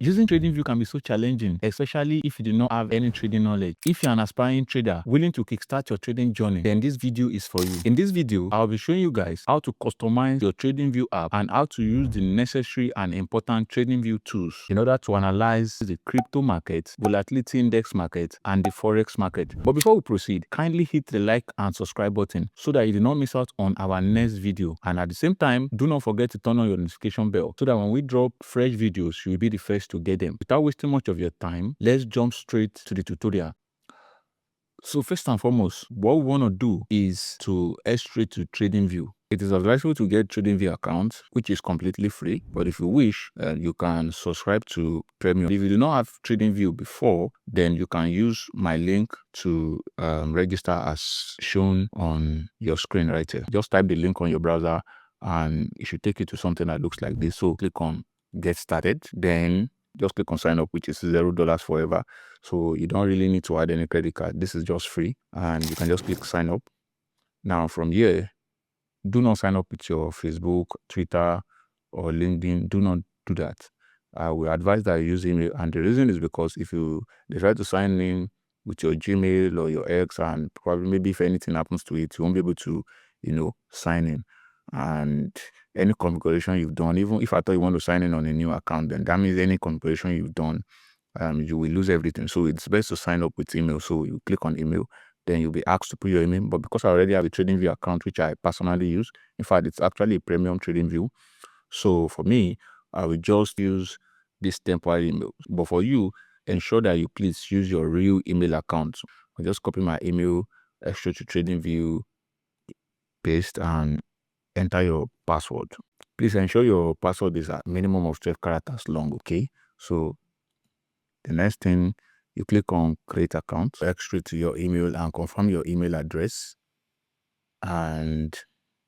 Using TradingView can be so challenging, especially if you do not have any trading knowledge. If you're an aspiring trader willing to kickstart your trading journey, then this video is for you. In this video, I'll be showing you guys how to customize your TradingView app and how to use the necessary and important TradingView tools in order to analyze the crypto market, volatility index market, and the forex market. But before we proceed, kindly hit the like and subscribe button so that you do not miss out on our next video. And at the same time, do not forget to turn on your notification bell so that when we drop fresh videos, you will be the first to get them. Without wasting much of your time, let's jump straight to the tutorial. So first and foremost, what we want to do is to head straight to TradingView. It is advisable to get TradingView account, which is completely free. But if you wish, you can subscribe to Premium. If you do not have TradingView before, then you can use my link to register as shown on your screen right here. Just type the link on your browser and it should take you to something that looks like this. So click on Get Started. Then just click on sign up, which is $0 forever. So you don't really need to add any credit card. This is just free and you can just click sign up. Now from here, do not sign up with your Facebook, Twitter, or LinkedIn. Do not do that. I will advise that you use email, and the reason is because if they try to sign in with your Gmail or your X, and probably maybe if anything happens to it, you won't be able to, sign in. And any configuration you've done, even if I thought you want to sign in on a new account, then that means any configuration you've done, you will lose everything. So it's best to sign up with email. So you click on email, then you'll be asked to put your email. But because I already have a TradingView account, which I personally use, in fact, it's actually a premium TradingView. So for me, I will just use this temporary email. But for you, ensure that you please use your real email account. I'll just copy my email, extra to TradingView, paste, and enter your password. Please ensure your password is a minimum of 12 characters long, okay? So the next thing, you click on create account, extra to your email and confirm your email address. And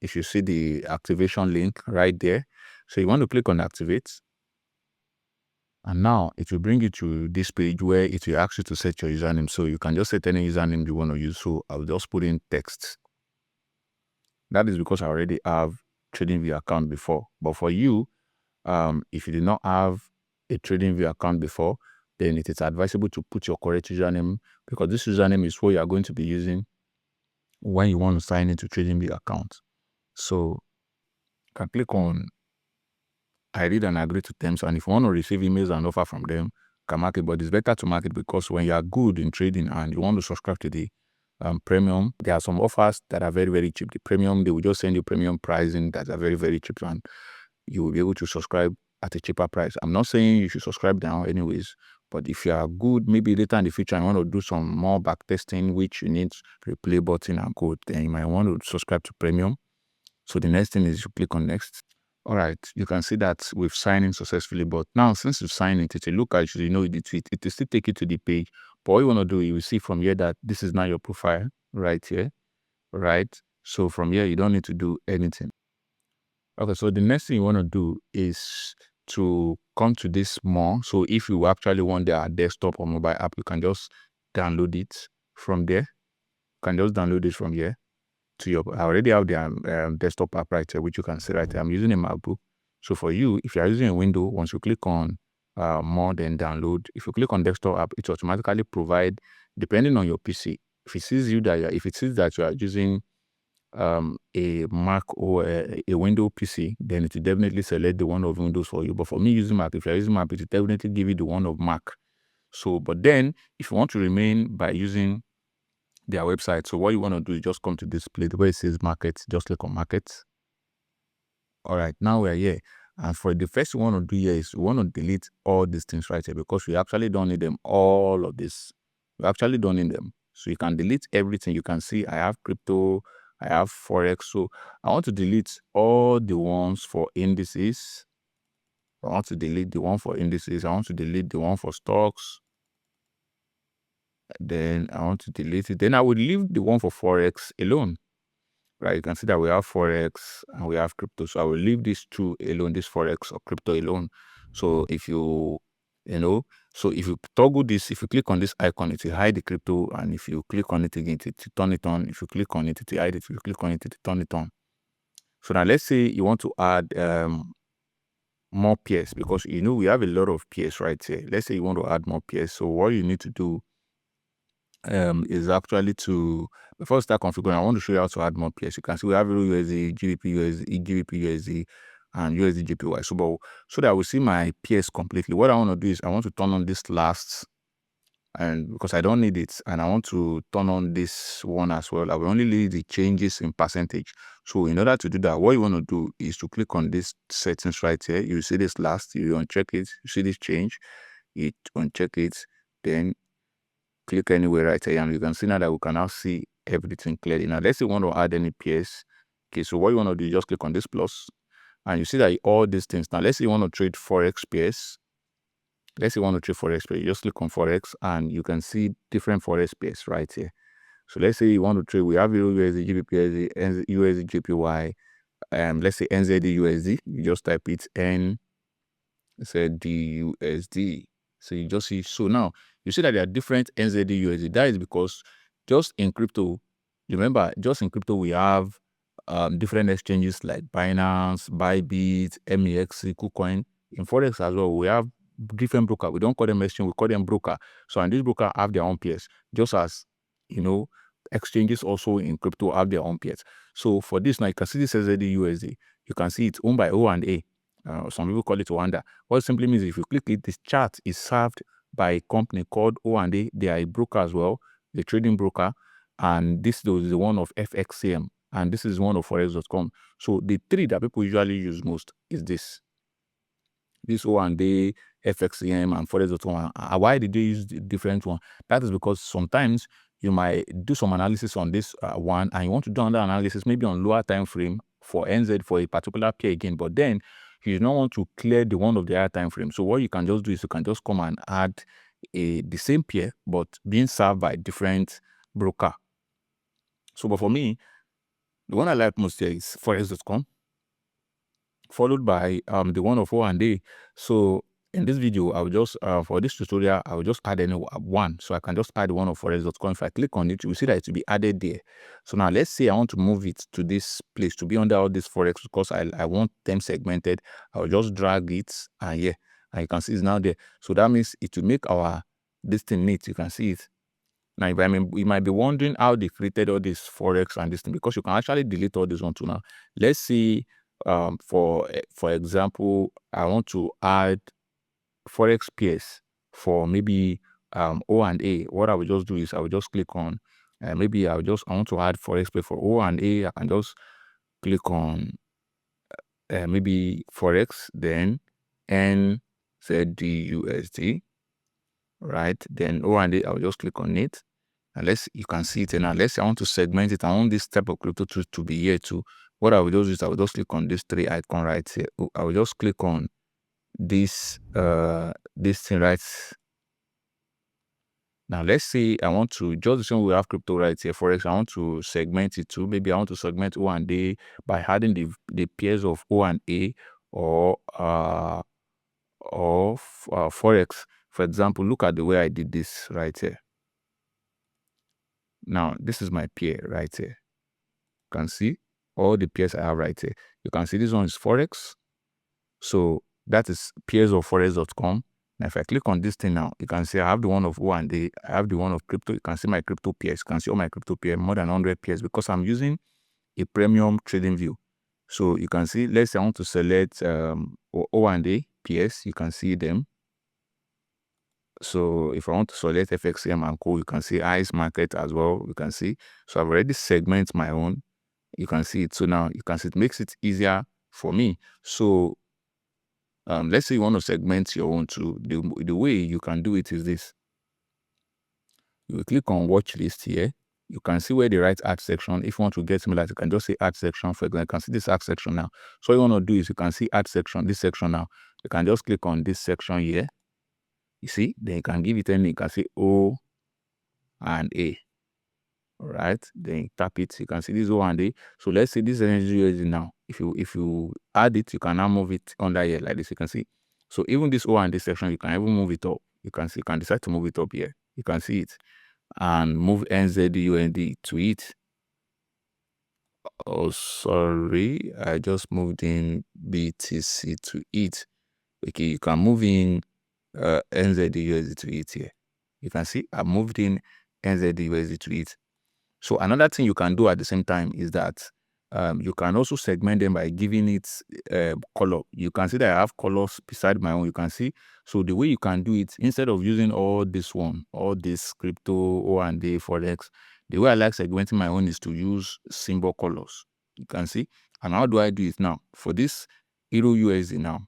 if you see the activation link right there, so you want to click on activate. And now it will bring you to this page where it will ask you to set your username. So you can just set any username you want to use. So I'll just put in text. That is because I already have TradingView account before. But for you, if you did not have a TradingView account before, then it is advisable to put your correct username, because this username is what you are going to be using when you want to sign into TradingView account. So you can click on I read and agree to terms, and if you want to receive emails and offer from them, you can mark it. But it's better to mark it because when you are good in trading and you want to subscribe to the premium, there are some offers that are very, very cheap. The premium, they will just send you premium pricing that are very, very cheap, and you will be able to subscribe at a cheaper price. I'm not saying you should subscribe now anyways, but if you are good, maybe later in the future, you want to do some more back testing, which you need replay button and code, then you might want to subscribe to premium. So the next thing is you click on next. All right, you can see that we've signed in successfully, but now since you've signed in, it's a look at, it will still take you to the page. But what you want to do, you will see from here that this is now your profile right here, right? So from here, you don't need to do anything. Okay, so the next thing you want to do is to come to this more. So if you actually want their desktop or mobile app, you can just download it from there. You can just download it from here. I already have the desktop app right here, which you can see right here. I'm using a MacBook. So for you, if you are using a window, once you click on more, then download. If you click on desktop app, it automatically provide, depending on your PC. If it sees that you are using a Mac or a Windows PC, then it will definitely select the one of Windows for you. But for me using Mac, if you're using Mac, it will definitely give you the one of Mac. So, but then if you want to remain by using their website, so what you want to do is just come to this place where it says market, just click on market. All right, now we're here. And for the first we want to do here is we want to delete all these things right here, because we actually don't need them. All of this, we actually don't need them. So you can delete everything. You can see I have crypto, I have forex. So I want to delete all the ones for indices. I want to delete the one for indices. I want to delete the one for stocks. Then I want to delete it. Then I would leave the one for forex alone. Right, you can see that we have forex and we have crypto. So I will leave these two alone, this forex or crypto alone. So if you toggle this, if you click on this icon, it will hide the crypto, and if you click on it again, it will turn it on. If you click on it, it will hide it. If you click on it, it will turn it on. So now let's say you want to add more pairs, because you know we have a lot of pairs right here. Let's say you want to add more pairs. So what you need to do is actually to, before you start configuring, I want to show you how to add more pairs. You can see we have USD, GBP, USD, GBP, USD, and USD, JPY. So that we see my pairs completely. What I want to do is I want to turn on this last, and because I don't need it, and I want to turn on this one as well. I will only leave the changes in percentage. So in order to do that, what you want to do is to click on this settings right here. You see this last, you uncheck it, you see this change, you uncheck it, then click anywhere right here, and you can see now that we can now see everything clearly. Now let's say we want to add any pairs. Okay, so what you want to do is just click on this plus, and you see that all these things. Now let's say you want to trade forex pairs. Let's say you want to trade forex pairs, you just click on forex, and you can see different forex pairs right here. So let's say you want to trade, we have USD, GBP, USD, JPY, let's say NZD, USD. You just type it NZD, USD. So you just see, so now you see that there are different NZD, USD. That is because just in crypto, remember, just in crypto, we have different exchanges like Binance, Bybit, MEX, KuCoin. In Forex as well, we have different broker. We don't call them exchange, we call them broker. So, and these broker have their own pairs, just as, you know, exchanges also in crypto have their own pairs. So for this now, you can see this NZD, USD. You can see it's owned by O&A. Some people call it Wanda. What it simply means, if you click it, this chart is served by a company called O&A. They are a broker as well, a trading broker. And this is the one of FXCM. And this is one of forex.com. So the three that people usually use most is this O&A, FXCM, and forex.com. Why did they use the different one? That is because sometimes you might do some analysis on this one, and you want to do another analysis maybe on lower time frame for NZ for a particular pair again, but then you do not want to clear the one of the higher time frame. So what you can just do is you can just come and add the same pair but being served by different broker. So but for me, the one I like most here is forex.com, followed by the one of O&A. So in this video, I will just for this tutorial, I will just add any one. So I can just add one of forex.com. If I click on it, you will see that it will be added there. So now let's say I want to move it to this place to be under all this forex, because I want them segmented. I will just drag it, and yeah, and you can see it's now there. So that means it will make our this thing neat. You can see it. Now, I mean, you might be wondering how they created all this forex and this thing, because you can actually delete all this one too. Now let's see, for example, I want to add forex pairs for maybe O&A. What I will just do is I will just click on maybe I want to add forex pair for O&A. I can just click on maybe forex, then NZD, right? Then O&A, I will just click on it. Unless you can see it, and unless I want to segment it, I want this type of crypto to be here too. What I will just do is I will just click on this three icon right here. I will just click on this thing right now. Let's say I want to, just the same we have crypto right here, forex, I want to segment it too. Maybe I want to segment O&A by adding the pairs of O&A or forex. For example, look at the way I did this right here. Now this is my pair right here. You can see all the pairs I have right here. You can see this one is forex. So that is pairs of forex.com. Now if I click on this thing now, you can see I have the one of O&A, I have the one of crypto. You can see my crypto pairs. You can see all my crypto pairs, more than 100 pairs, because I'm using a premium TradingView. So you can see, let's say I want to select O&A pairs, you can see them. So if I want to select FXCM and Co, you can see ICE market as well. You can see. So I've already segmented my own. You can see it. So now you can see it makes it easier for me. So let's say you want to segment your own too. The way you can do it is this. You will click on watch list here. You can see where the right add section. If you want to get similar, you can just say add section. For example, you can see this add section now. So what you want to do is you can see add section, this section now. You can just click on this section here. You see, then you can give it any, you can say O and A. All right, then you tap it. You can see this O&A. So let's say this energy USD now. If you add it, you can now move it under here like this. You can see. So even this O&A section, you can even move it up. You can see, you can decide to move it up here. You can see it, and move NZD to it. Oh, sorry, I just moved in BTC to it. Okay, you can move in NZD to it here. You can see I moved in NZD to it. So another thing you can do at the same time is that you can also segment them by giving it color. You can see that I have colors beside my own. You can see. So the way you can do it, instead of using all this crypto, O&A, forex, the way I like segmenting my own is to use symbol colors. You can see. And how do I do it now? For this Euro USD now,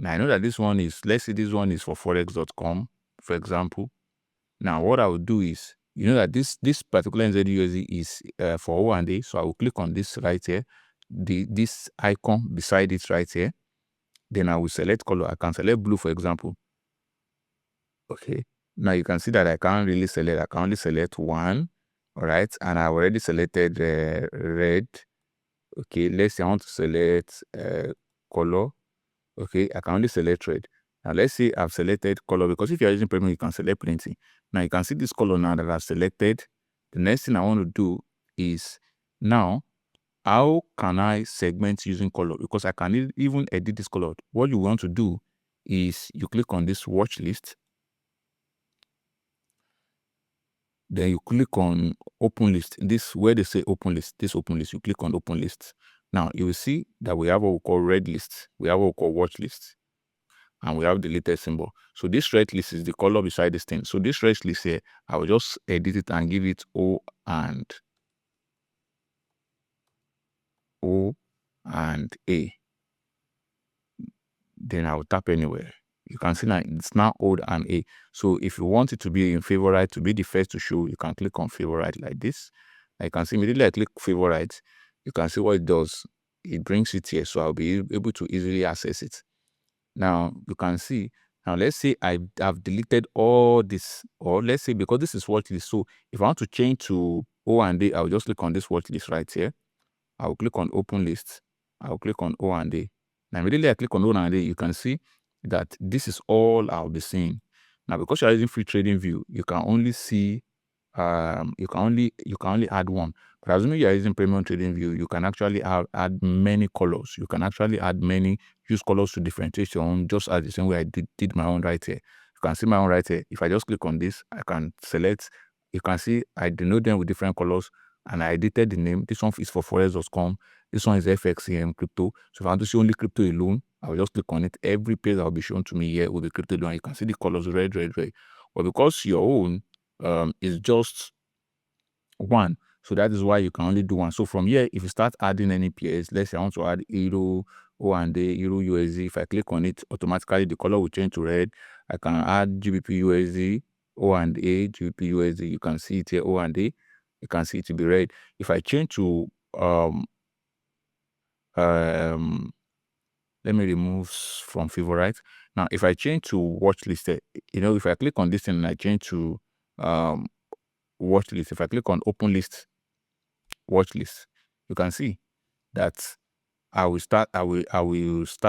I know that this one is, let's say this one is for forex.com, for example. Now, what I will do is, you know that this particular NZUSD is for O&A, so I will click on this right here, this icon beside it right here. Then I will select color. I can select blue, for example. Okay. Now you can see that I can't really select. I can only select one. All right. And I already selected red. Okay. Let's say I want to select color. Okay, I can only select red. Now let's say I've selected color, because if you're using premium, you can select plenty. Now you can see this color now that I've selected. The next thing I want to do is, now, how can I segment using color? Because I can even edit this color. What you want to do is you click on this watch list. Then you click on open list. This, where they say open list, this open list, you click on open list. Now you will see that we have what we call red list. We have what we call watch list. And we have the latest symbol. So this red list is the color beside this thing. So this red list here, I will just edit it and give it O and A. Then I will tap anywhere. You can see now it's now O and A. So if you want it to be in favorite, to be the first to show, you can click on favorite like this. Now you can see immediately I click favorite, you can see what it does. It brings it here, so I'll be able to easily access it. Now you can see, now let's say I've deleted all this, or let's say because this is watch list, so if I want to change to O&A, I'll just click on this watch list right here. I'll click on open list. I'll click on O&A. Now immediately I click on O&A, you can see that this is all I'll be seeing. Now because you're using free TradingView, you can only see you can only add one. But assuming you're using premium TradingView, you can actually add many colors. You can actually use colors to differentiate your own, just as the same way I did my own right here. You can see my own right here. If I just click on this, I can select. You can see I denote them with different colors, and I edited the name. This one is for forex.com. This one is FXCM crypto. So if I want to see only crypto alone, I will just click on it. Every page that will be shown to me here will be crypto alone. You can see the colors red, red, red. But because your own is just one, so that is why you can only do one. So from here, if you start adding any pairs, let's say I want to add Euro, O&A, Euro USD, if I click on it, automatically the color will change to red. I can add GBP USD, O&A, GBP USD. You can see it here, O&A. You can see it to be red. If I change to let me remove from favorite. Now, if I change to watch list, if I click on this thing and I change to watch list, if I click on open list, watch list, you can see that I will start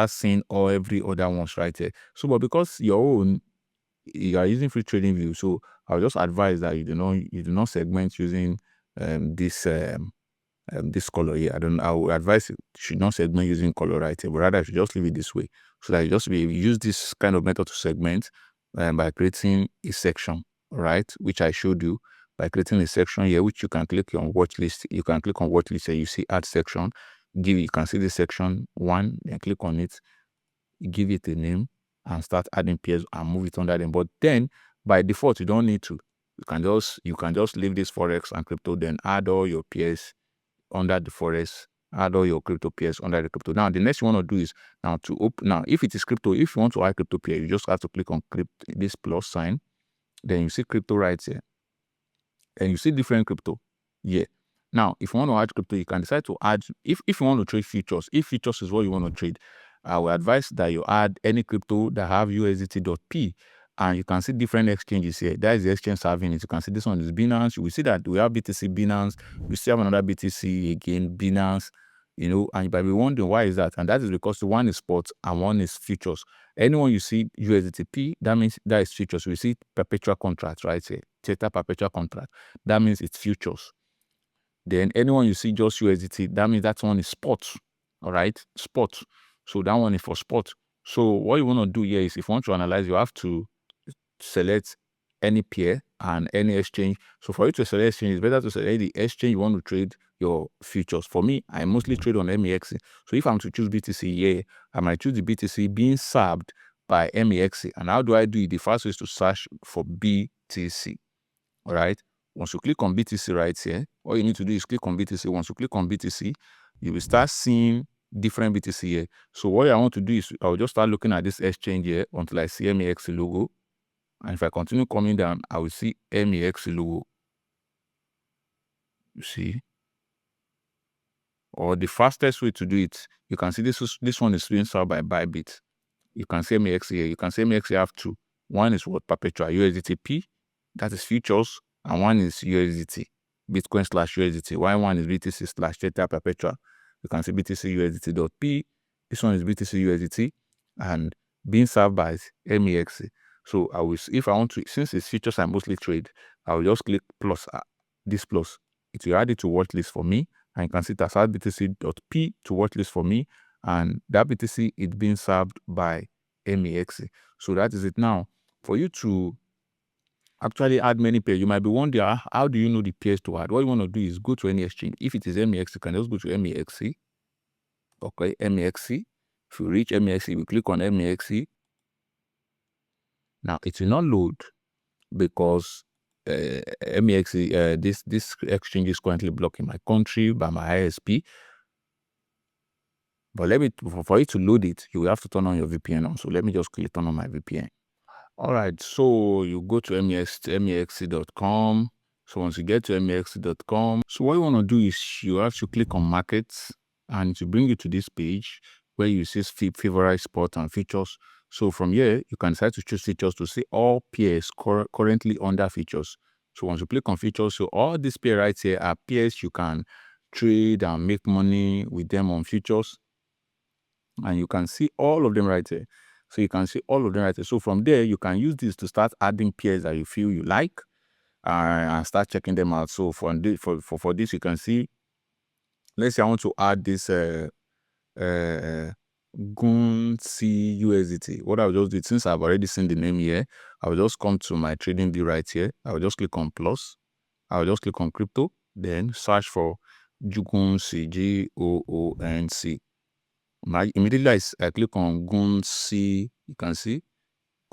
seeing every other ones right here. So, but because you are using free TradingView, so I'll just advise that you do not segment using this color here. I would advise you should not segment using color right here, but rather you should just leave it this way, so that you use this kind of method to segment by creating a section, right? Which I showed you, by creating a section here, which you can click on watch list. You can click on watch list here, you see add section. You can see this section 1, then click on it, give it a name, and start adding pairs and move it under them. But then by default, you don't need to. You can just leave this forex and crypto, then add all your pairs under the forex, add all your crypto pairs under the crypto. Now the next you want to do is now if it is crypto, if you want to add crypto pair, you just have to click on this plus sign, then you see crypto right here, and you see different crypto. Yeah. Now, if you want to add crypto, you can decide to add, if you want to trade futures, if futures is what you want to trade, I will advise that you add any crypto that have USDT.P, and you can see different exchanges here. That is the exchange serving it. You can see this one is Binance. You will see that we have BTC Binance. We still have another BTC again, Binance, and you might be wondering why is that? And that is because one is spot and one is futures. Anyone you see USDT, that means that is futures. We see perpetual contract right here, Theta perpetual contract. That means it's futures. Then anyone you see just USDT, that means that one is spot. All right, spot. So that one is for spot. So what you want to do here is, if you want to analyze, you have to select any pair and any exchange. So for you to select exchange, it's better to select the exchange you want to trade your futures. For me, I mostly trade on MEXC. So if I'm to choose BTC here, I might choose the BTC being served by MEXC. And how do I do it? The first way is to search for BTC. All right. Once you click on BTC right here, all you need to do is click on BTC. Once you click on BTC, you will start seeing different BTC here. So what I want to do is I'll just start looking at this exchange here until I see MEXC logo. And if I continue coming down, I will see MEXC logo. You see? Or the fastest way to do it, you can see this one is being sold by Bybit. You can see MEXC here. You can see MEXC have two. One is what? Perpetual USDT-P, that is futures, and one is USDT, Bitcoin / USDT. Why one is BTC / Theta Perpetual. You can see BTC USDT.P. This one is BTC USDT, and being served by MEXC. So I will, if I want to, since it's futures I mostly trade, I will just click plus, this plus. It will add it to watch list for me, and you can see it as BTC.P to watch list for me, and that BTC is being served by MEXC. So that is it. Now, for you to actually add many pairs, you might be wondering, how do you know the pairs to add? What you want to do is go to any exchange. If it is MEXC, you can just go to MEXC. Okay, MEXC. If you reach MEXC, you click on MEXC. Now, it will not load because MEXC, this exchange is currently blocking my country by my ISP. But for it to load it, you will have to turn on your VPN on. So let me just click turn on my VPN. All right, so you go to MEXC.com. So once you get to MEXC.com, so what you want to do is you have to click on markets, and to bring you to this page where you see favorite spot and features. So from here, you can decide to choose features to see all pairs currently under features. So once you click on features, so all these pairs right here are pairs you can trade and make money with them on futures. And you can see all of them right here. So you can see all of them right here. So from there, you can use this to start adding pairs that you feel you like, and start checking them out. So for this, you can see, let's say I want to add this GUN C USDT. What I'll just do, since I've already seen the name here, I will just come to my TradingView right here. I will just click on plus. I will just click on crypto, then search for GUN C, GOONC. Immediately I click on GUN C. You can see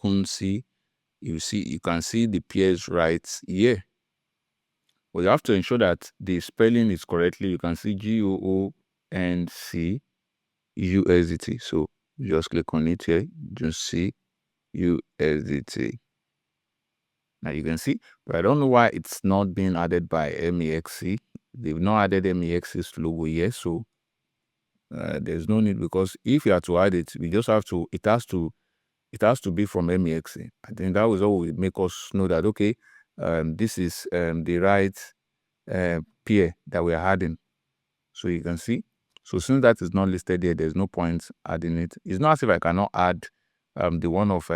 GUN C. You can see the pairs right here. But you have to ensure that the spelling is correctly. You can see GOONC USDT. So just click on it here. Just see USDT. Now you can see, but I don't know why it's not being added by MEXC. They've not added MEXC's logo here, so there's no need, because if you are to add it, we just have to, it has to be from MEXC. I think that was all will make us know that, okay, this is the right pair that we are adding. So you can see. So since that is not listed here, there's no point adding it. It's not as if I cannot add the one of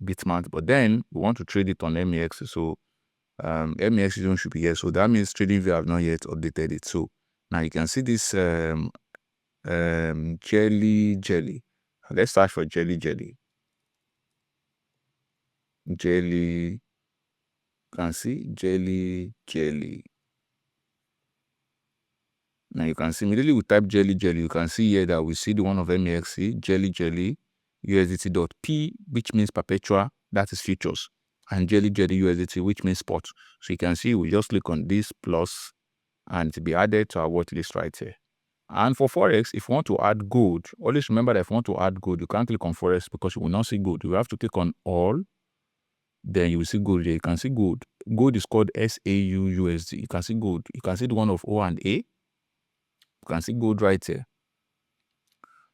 Bitmart, but then we want to trade it on MEXC. So MEXC should be here. So that means TradingView have not yet updated it. So now you can see this jelly. Let's search for jelly. You can see jelly. Now you can see immediately we type jelly. You can see here that we see the one of MEXC, jelly USDT.P, which means perpetual, that is futures, and jelly USDT, which means spot. So you can see we just click on this plus, and to be added to our watch list right here. And for forex, if you want to add gold, always remember that if you want to add gold, you can't click on forex because you will not see gold. You have to click on all, then you will see gold here. You can see gold. Gold is called SAUUSD. You can see gold. You can see the one of O and A. You can see gold right here.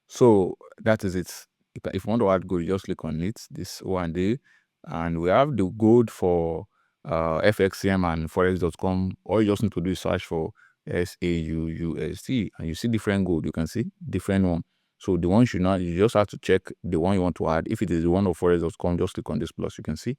So that is it. If you want to add gold, you just click on it, this O and A. And we have the gold for FXCM and forex.com. All you just need to do is search for SAUUSD, and you see different gold. You can see different one. So the one you just have to check the one you want to add. If it is the one of forex.com, just click on this plus, you can see.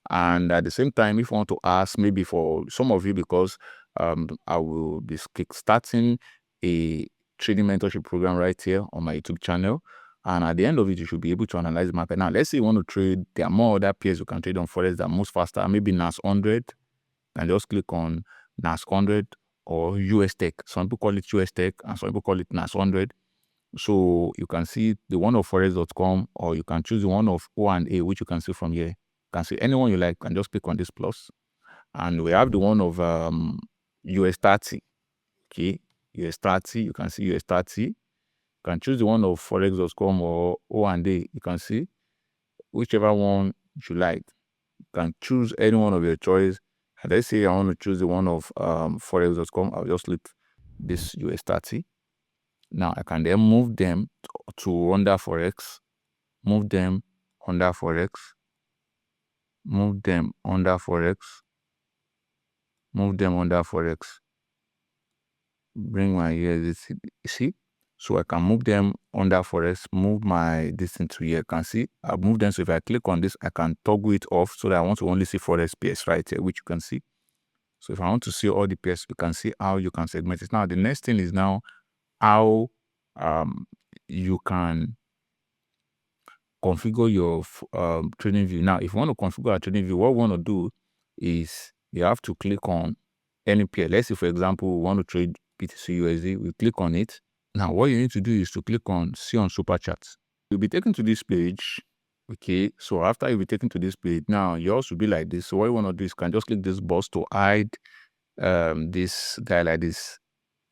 And at the same time, if you want to ask, maybe for some of you, because I will be starting a trading mentorship program right here on my YouTube channel. And at the end of it, you should be able to analyze the market. Now, let's say you want to trade. There are more other pairs you can trade on forex that moves faster. Maybe NAS 100. And just click on NAS 100 or US Tech. Some people call it US Tech and some people call it NAS 100. So you can see the one of forex.com, or you can choose the one of O&A, which you can see from here. You can see anyone you like and just click on this plus. And we have the one of US 30. Okay, US 30, you can see US 30. You can choose the one of forex.com or O&A. You can see whichever one you like. You can choose any one of your choice. And let's say I want to choose the one of forex.com. I'll just click this US 30. Now I can then move them to under forex, move them under forex, move them under forex, move them under forex. Bring my USDC, see? So I can move them under forex, move my distance to here. You can see I've moved them. So if I click on this, I can toggle it off so that I want to only see forex pairs right here, which you can see. So if I want to see all the pairs, you can see how you can segment it. Now the next thing is now how you can configure your TradingView. Now, if you want to configure a TradingView, what we want to do is you have to click on any pair. Let's say, for example, we want to trade BTC USD. We click on it. Now, what you need to do is to click on See on Super Charts. You'll be taken to this page. Okay, so after you'll be taken to this page, now yours will be like this. So what you want to do is you can just click this box to hide this guy like this.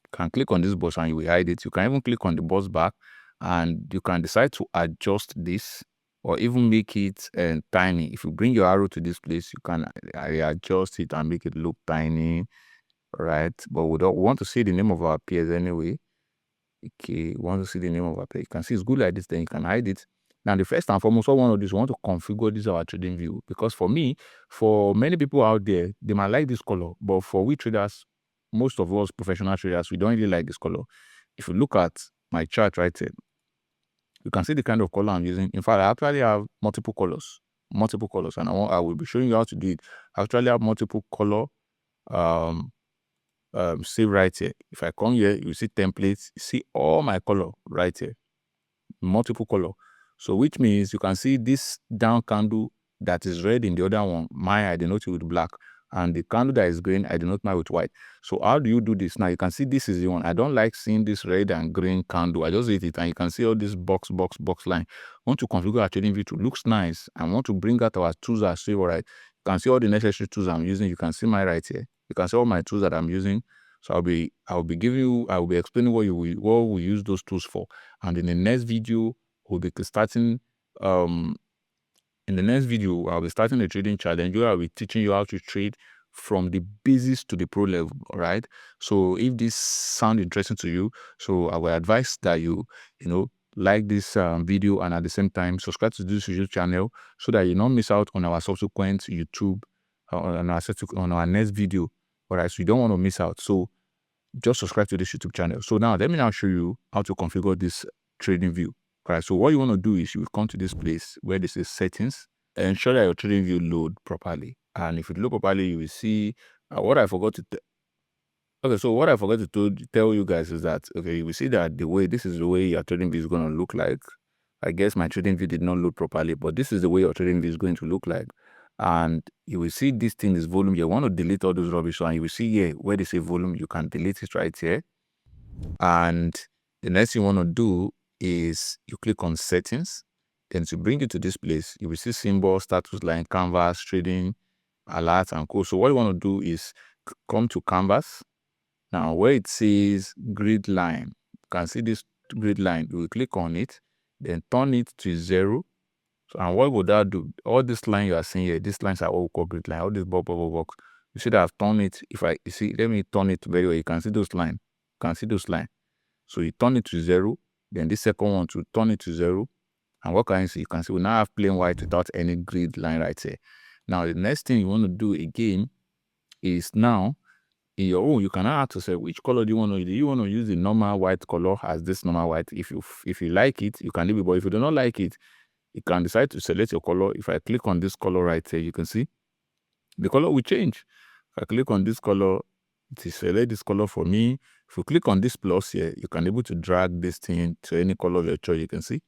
You can click on this box and you will hide it. You can even click on the box back and you can decide to adjust this or even make it tiny. If you bring your arrow to this place, you can adjust it and make it look tiny, right? But we want to see the name of our pairs anyway. Okay, we want to see the name of our pair. You can see it's good like this, then you can hide it. Now, the first and foremost, what we want to do is we want to configure this our TradingView, because for me, for many people out there, they might like this color, but for we traders, most of us professional traders, we don't really like this color. If you look at my chart right here, you can see the kind of color I'm using. In fact, I actually have multiple colors, and I will be showing you how to do it. I actually have multiple color. See right here. If I come here, you see templates. You see all my color right here, multiple color. So which means you can see this down candle that is red in the other one. Mine I denote it with black, and the candle that is green I denote mine with white. So how do you do this? Now you can see this is the one. I don't like seeing this red and green candle. I just hate it, and you can see all this box line. I want to configure our TradingView to looks nice. I want to bring out our tools as favorite. You can see all the necessary tools I'm using. You can see my right here. You can see all my tools that I'm using. So I'll be explaining what we use those tools for. And in the next video, we'll be starting in the next video, I'll be starting a trading challenge where I'll be teaching you how to trade from the basics to the pro level. All right. So if this sounds interesting to you, so I will advise that you like this video, and at the same time subscribe to this YouTube channel so that you don't miss out on our subsequent YouTube on our next video. All right. So you don't want to miss out. So just subscribe to this YouTube channel. So now let me now show you how to configure this TradingView. All right, so what you want to do is you will come to this place where this is settings and ensure that your TradingView load properly. And if it load properly, you will see what I forgot to tell you guys is that, okay, you will see that this is the way your TradingView is going to look like. I guess my TradingView did not load properly, but this is the way your TradingView is going to look like. And you will see this thing is volume. You want to delete all those rubbish, and you will see here where they say volume, you can delete it right here. And the next thing you want to do is you click on settings. Then to bring you to this place, you will see symbol, status line, canvas, trading, alert, and co. So what you want to do is come to canvas. Now where it says grid line, you can see this grid line. You will click on it, then turn it to 0. So, and what would that do? All this line you are seeing here, these lines are what we call grid line. All this box. You see that I've turned it. Let me turn it very well. You can see those lines. You can see those lines. So you turn it to 0. Then this second one to turn it to 0. And what can you see? You can see we now have plain white without any grid line right here. Now the next thing you want to do again is now in your own, you can now ask yourself, which color do you want to use? Do you want to use the normal white color as this normal white? If you like it, you can leave it. But if you do not like it, you can decide to select your color. If I click on this color right here, you can see the color will change. If I click on this color, it will select this color for me. If you click on this plus here, you can be able to drag this thing to any color of your choice. You can see.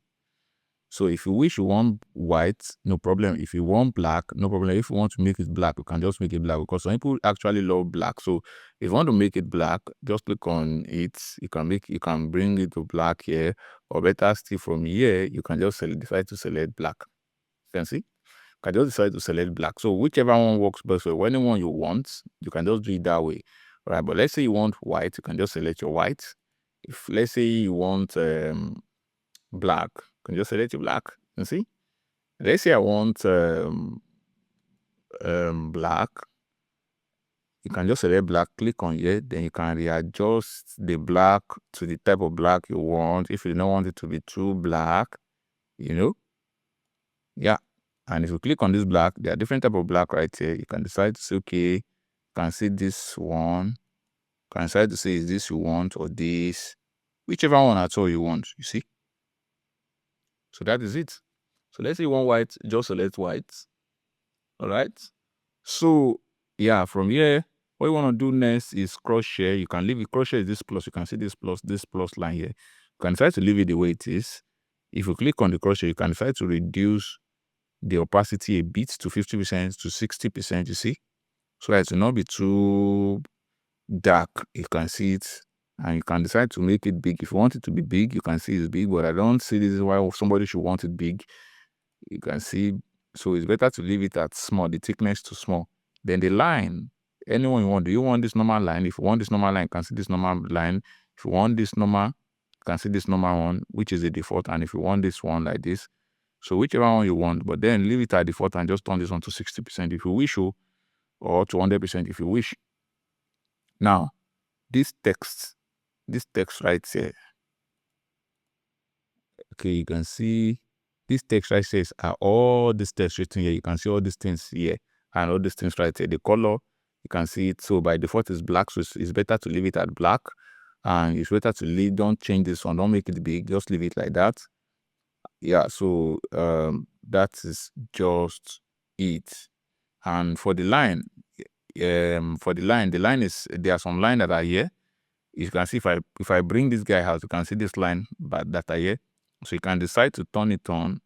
So if you wish you want white, no problem. If you want black, no problem. If you want to make it black, you can just make it black, because some people actually love black. So if you want to make it black, just click on it. You can bring it to black here, or better still, from here you can just decide to select black. You can see, you can just decide to select black. So whichever one works best for anyone you want, you can just do it that way. All right, but let's say you want white, you can just select your white. If let's say you want black, you can just select your black. You see, let's say I want black, you can just select black, click on here, then you can readjust the black to the type of black you want. If you don't want it to be too black, yeah. And if you click on this black, there are different type of black right here. You can decide to say, okay, you can see this one. You can decide to say, is this you want or this? Whichever one at all you want, you see. So that is it. So let's say you want white, just select white. All right. So yeah, from here, what you want to do next is cross-share. You can leave it. Cross-share is this plus. You can see this plus line here. You can decide to leave it the way it is. If you click on the cross-share, you can decide to reduce the opacity a bit to 50% to 60%, you see, so that it will not be too dark. You can see it, and you can decide to make it big. If you want it to be big, you can see it's big, but I don't see this is why somebody should want it big. You can see, so it's better to leave it at small, the thickness to small. Then the line, anyone you want. Do you want this normal line? If you want this normal line, you can see this normal line. If you want this normal, you can see this normal one, which is the default. And if you want this one like this, so whichever one you want, but then leave it at default and just turn this on to 60% if you wish, or to 100% if you wish. Now, this text right here, okay, you can see this text right here are all these text written here. You can see all these things here and all these things right here. The color, you can see it. So by default it's black, so it's better to leave it at black, and it's better to leave. Don't change this one, don't make it big, just leave it like that. Yeah, so that is just it. And for the line, the line is, there are some lines that are here. You can see if I bring this guy out, you can see this line but that are here. So you can decide to turn it on.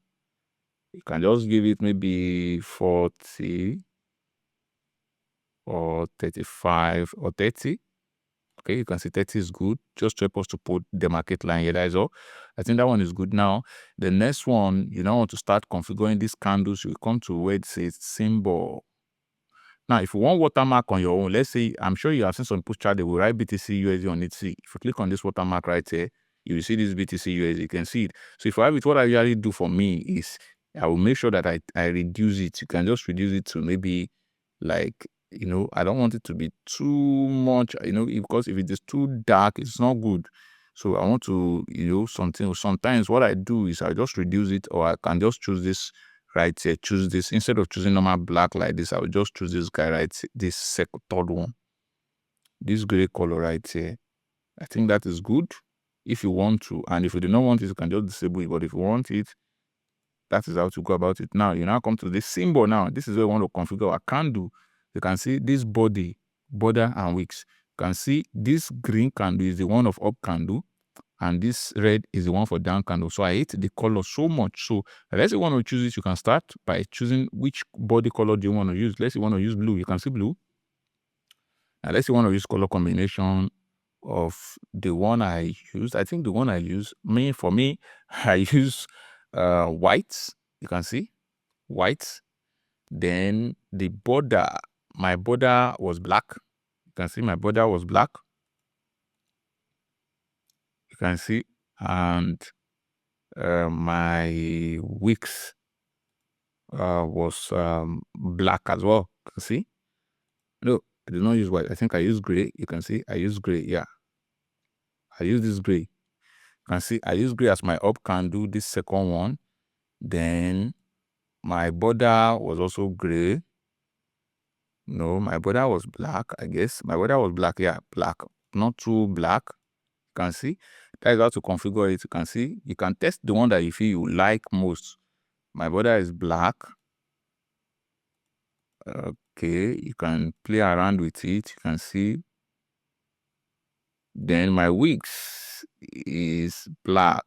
You can just give it maybe 40 or 35 or 30. Okay, you can see 30 is good. Just help us to put the market line here. That is all. I think that one is good. Now, the next one, you now want to start configuring these candles. You come to where it says symbol. Now, if you want watermark on your own, let's say, I'm sure you have seen some push chart, they will write BTC USD on it. See, if you click on this watermark right here, you will see this BTC USD. You can see it. So if I have it, what I usually do for me is I will make sure that I reduce it. You can just reduce it to maybe like, I don't want it to be too much, because if it is too dark, it's not good. So I want to, sometimes what I do is I just reduce it, or I can just choose this right here, choose this. Instead of choosing normal black like this, I will just choose this guy right here, this third one, this gray color right here. I think that is good if you want to. And if you do not want it, you can just disable it. But if you want it, that is how to go about it. Now, you now come to this symbol. Now, this is where we want to configure our candle. You can see this body, border, and wicks. You can see this green candle is the one of up candle, and this red is the one for down candle. So I hate the color so much. So let's say you want to choose it, you can start by choosing which body color do you want to use. Let's say you want to use blue. You can see blue. And let's say you want to use color combination of the one I used. I think the one I use, for me, I use white. You can see white. Then the border, my border was black. You can see my border was black. You can see, and my wicks was black as well. You can see. No, I did not use white. I think I used gray. You can see I used gray. Yeah, I use this gray. You can see I use gray as my up candle, this second one. Then my border was also gray. No, my border was black, I guess. My border was black, yeah, black. Not too black. You can see. That is how to configure it. You can see. You can test the one that you feel you like most. My border is black. Okay, you can play around with it. You can see. Then my wicks is black.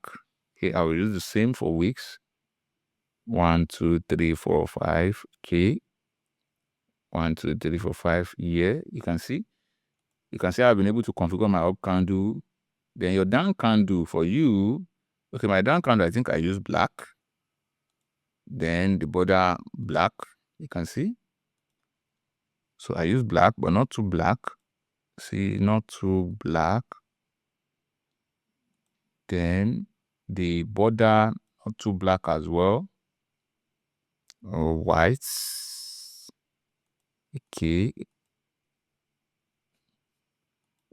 Okay, I will use the same for wicks. 1, 2, 3, 4, 5. Okay. 1, 2, 3, 4, 5. Here you can see. You can see I've been able to configure my up candle. Then your down candle for you. Okay, my down candle, I think I use black. Then the border black. You can see. So I use black, but not too black. See, not too black. Then the border not too black as well. White. Okay.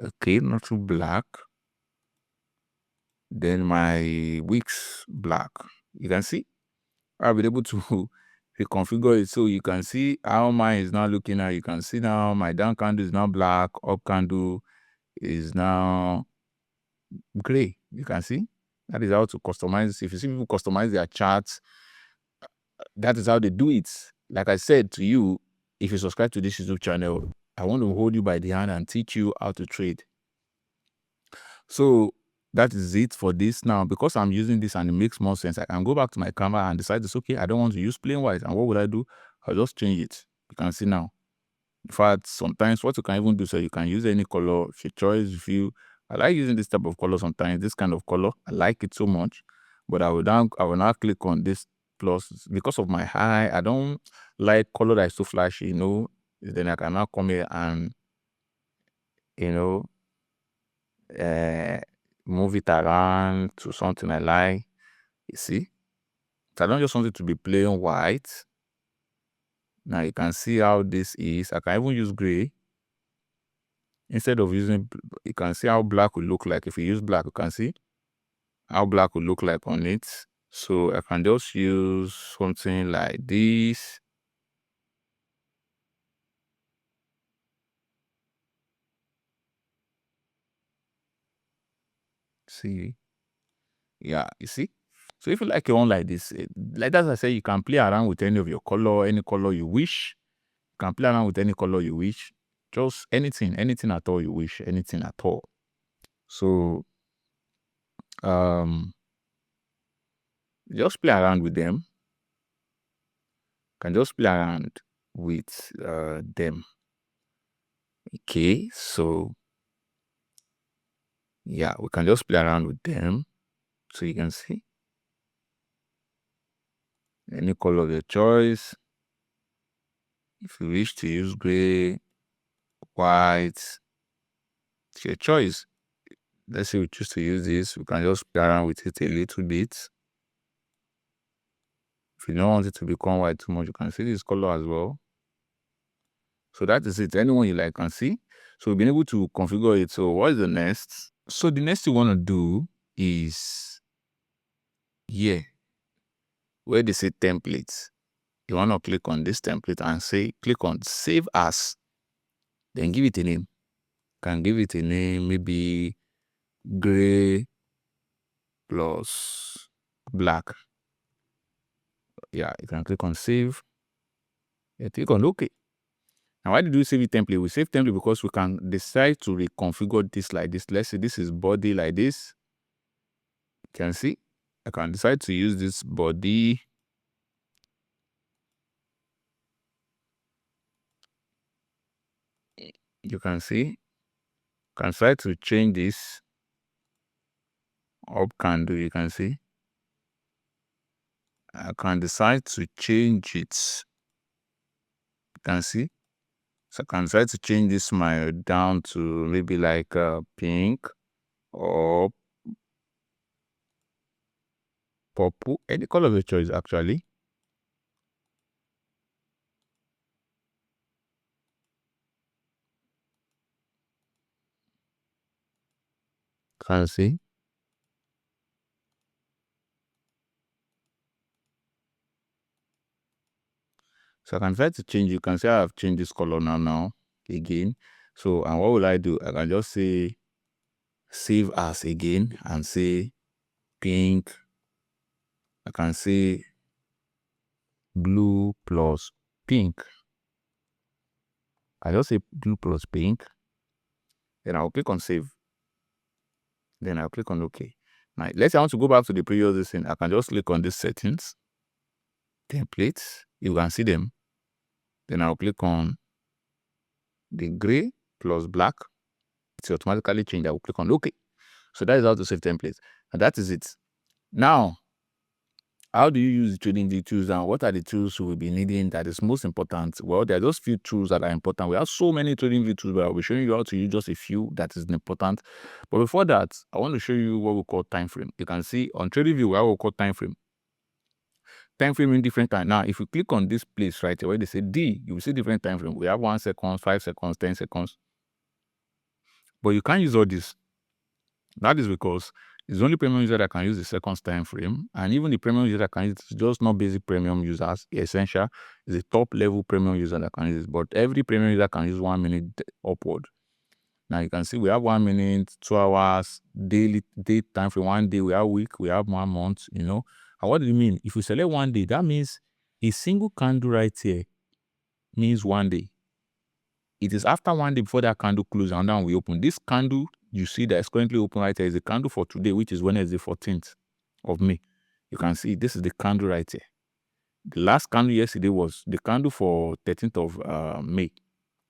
Okay, not too black. Then my wicks black. You can see I'll be able to reconfigure it so you can see how mine is now looking at. You can see now my down candle is now black, up candle is now gray. You can see that is how to customize. If you see people customize their charts, that is how they do it. Like I said to you, if you subscribe to this YouTube channel, I want to hold you by the hand and teach you how to trade. So that is it for this now. Because I'm using this and it makes more sense, I can go back to my camera and decide it's okay, I don't want to use plain white. And what would I do? I'll just change it. You can see now. In fact, sometimes what you can even do, so you can use any color, it's your choice. If you, I like using this type of color sometimes, this kind of color. I like it so much. But I will now click on this plus. Because of my eye, I don't like color that is so flashy, you know. Then I can now come here and, you know, move it around to something I like. You see, so I don't just want it to be plain white. Now you can see how this is. I can even use gray instead of using. You can see how black will look like if you use black. You can see how black will look like on it. So I can just use something like this. See, yeah, you see. So if you like your own like this, like as I say, you can play around with any of your color, any color you wish. You can play around with any color you wish. Just anything at all you wish, anything at all. So just play around with them. Can just play around with them. Okay, so yeah, we can just play around with them. So you can see any color of your choice. If you wish to use gray, white, it's your choice. Let's say we choose to use this, we can just play around with it a little bit. If you don't want it to become white too much, you can see this color as well. So that is it. Anyone you like can see. So we've been able to configure it. So what is the next? So the next you want to do is here, where they say templates. You want to click on this template and say, click on save as. Then give it a name. Can give it a name, maybe gray plus black. Yeah, you can click on save. Yeah, click on OK. Now, why did we save it template? We save template because we can decide to reconfigure this like this. Let's say this is body like this. You can see, I can decide to use this body. You can see, can decide to change this up candle. You can see, I can decide to change it. You can see, so I can decide to change this smile down to maybe like pink or purple, any color of your choice actually. Can see. So I can try to change. You can see I've changed this color now again. So, and what will I do? I can just say save as again and say pink. I can say blue plus pink. I just say blue plus pink. Then I'll click on save. Then I'll click on OK. Now, let's say I want to go back to the previous thing. I can just click on these settings. templates. You can see them. Then I'll click on the gray plus black. It's automatically changed. I will click on OK. So that is how to save templates. And that is it. Now, how do you use the TradingView tools, and what are the tools you will be needing that is most important? Well, there are just few tools that are important. We have so many TradingView tools, but I'll be showing you how to use just a few that is important. But before that, I want to show you what we call time frame. You can see on TradingView what we call time frame. Time frame in different time. Now, if you click on this place right here where they say D, you will see different time frame. We have 1 second, 5 seconds, 10 seconds. But you can't use all this. That is because it's the only premium user that can use the seconds time frame, and even the premium user that can use it is just not basic premium users. Essential is a top level premium user that can use it, but every premium user can use 1 minute upward. Now you can see we have 1 minute, 2 hours, daily, day time frame, 1 day, we have week, we have 1 month, you know. And what do you mean? If you select 1 day, that means a single candle right here means 1 day. It is after 1 day before that candle closes and then we open. This candle you see that is currently open right here is the candle for today, which is Wednesday 14th of May. You can see this is the candle right here. The last candle yesterday was the candle for 13th of May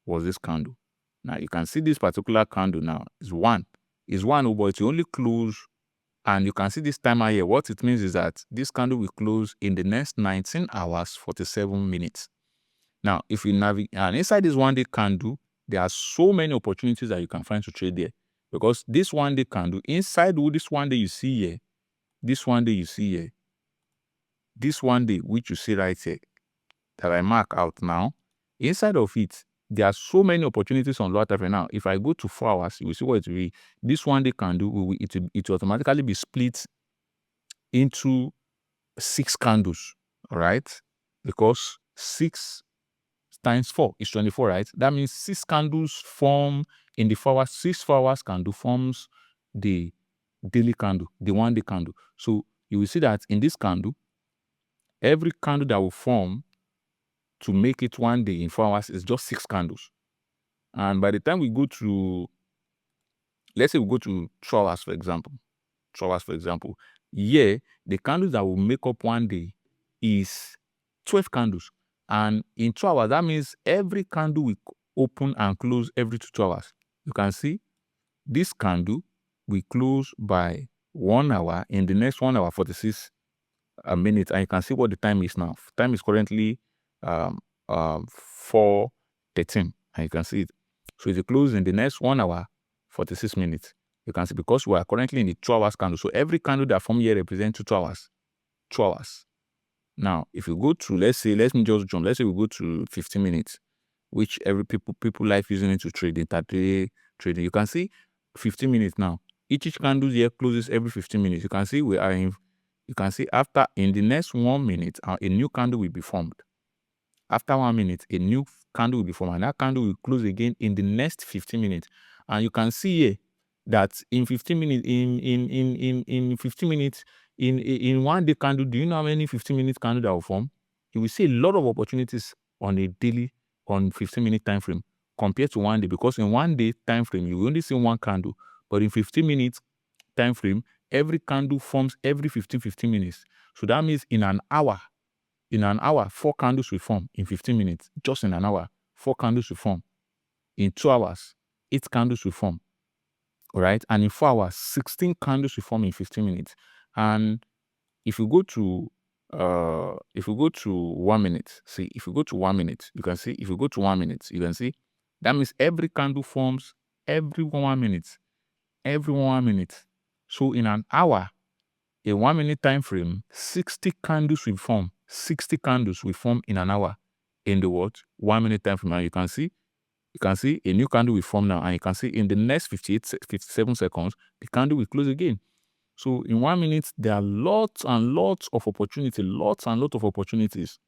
was this candle. Now you can see this particular candle now is one, but it's only close, and you can see this timer here. What it means is that this candle will close in the next 19 hours 47 minutes. Now, if you navigate and inside this 1 day candle, there are so many opportunities that you can find to trade there. Because this 1 day candle, inside this 1 day you see here, this 1 day you see here, this 1 day which you see right here, that I mark out now, inside of it, there are so many opportunities on lower time frame. Now, if I go to 4 hours, you will see what it will be. This 1 day candle, it will automatically be split into 6 candles, all right? Because 6 times 4 is 24, right? That means 6 candles form in the 4 hours. 6 4 hours candle forms the daily candle, the 1 day candle. So you will see that in this candle, every candle that will form to make it 1 day in 4 hours is just 6 candles. And by the time we go to, let's say we go to 2 hours, for example, 2 hours, for example, here, the candles that will make up 1 day is 12 candles. And in 2 hours, that means every candle will open and close every 2 hours. You can see this candle will close by 1 hour in the next 1 hour 46 minutes. And you can see what the time is now. Time is currently 4:13, and you can see it. So it will close in the next 1 hour 46 minutes. You can see because we are currently in the 2 hours candle. So every candle that form here represents 2 hours. 2 hours. Now, if you go to, let me just jump. Let's say we go to 15 minutes, which every people like using it to trade, intraday trading. You can see 15 minutes now. Each candle here closes every 15 minutes. You can see we are in, you can see after, in the next 1 minute, a new candle will be formed. After 1 minute, a new candle will be formed, and that candle will close again in the next 15 minutes. And you can see here that in 15 minutes, in 15 minutes, in 1 day candle, do you know how many 15-minute candle that will form? You will see a lot of opportunities on a daily, on 15-minute time frame compared to 1 day, because in 1 day time frame, you will only see 1 candle, but in 15 minutes time frame, every candle forms every 15 minutes. So that means in an hour, 4 candles will form in 15 minutes. Just in an hour, 4 candles will form. In 2 hours, 8 candles will form. All right. And in 4 hours, 16 candles will form in 15 minutes. And if you go to 1 minute, see, if you go to 1 minute, you can see, if you go to 1 minute, you can see that means every candle forms every 1 minute. Every 1 minute. So in an hour, a 1 minute time frame, 60 candles will form. 60 candles will form in an hour in the 1 minute time frame. And you can see a new candle will form now, and you can see in the next 57 seconds, the candle will close again. So in 1 minute, there are lots and lots of opportunities.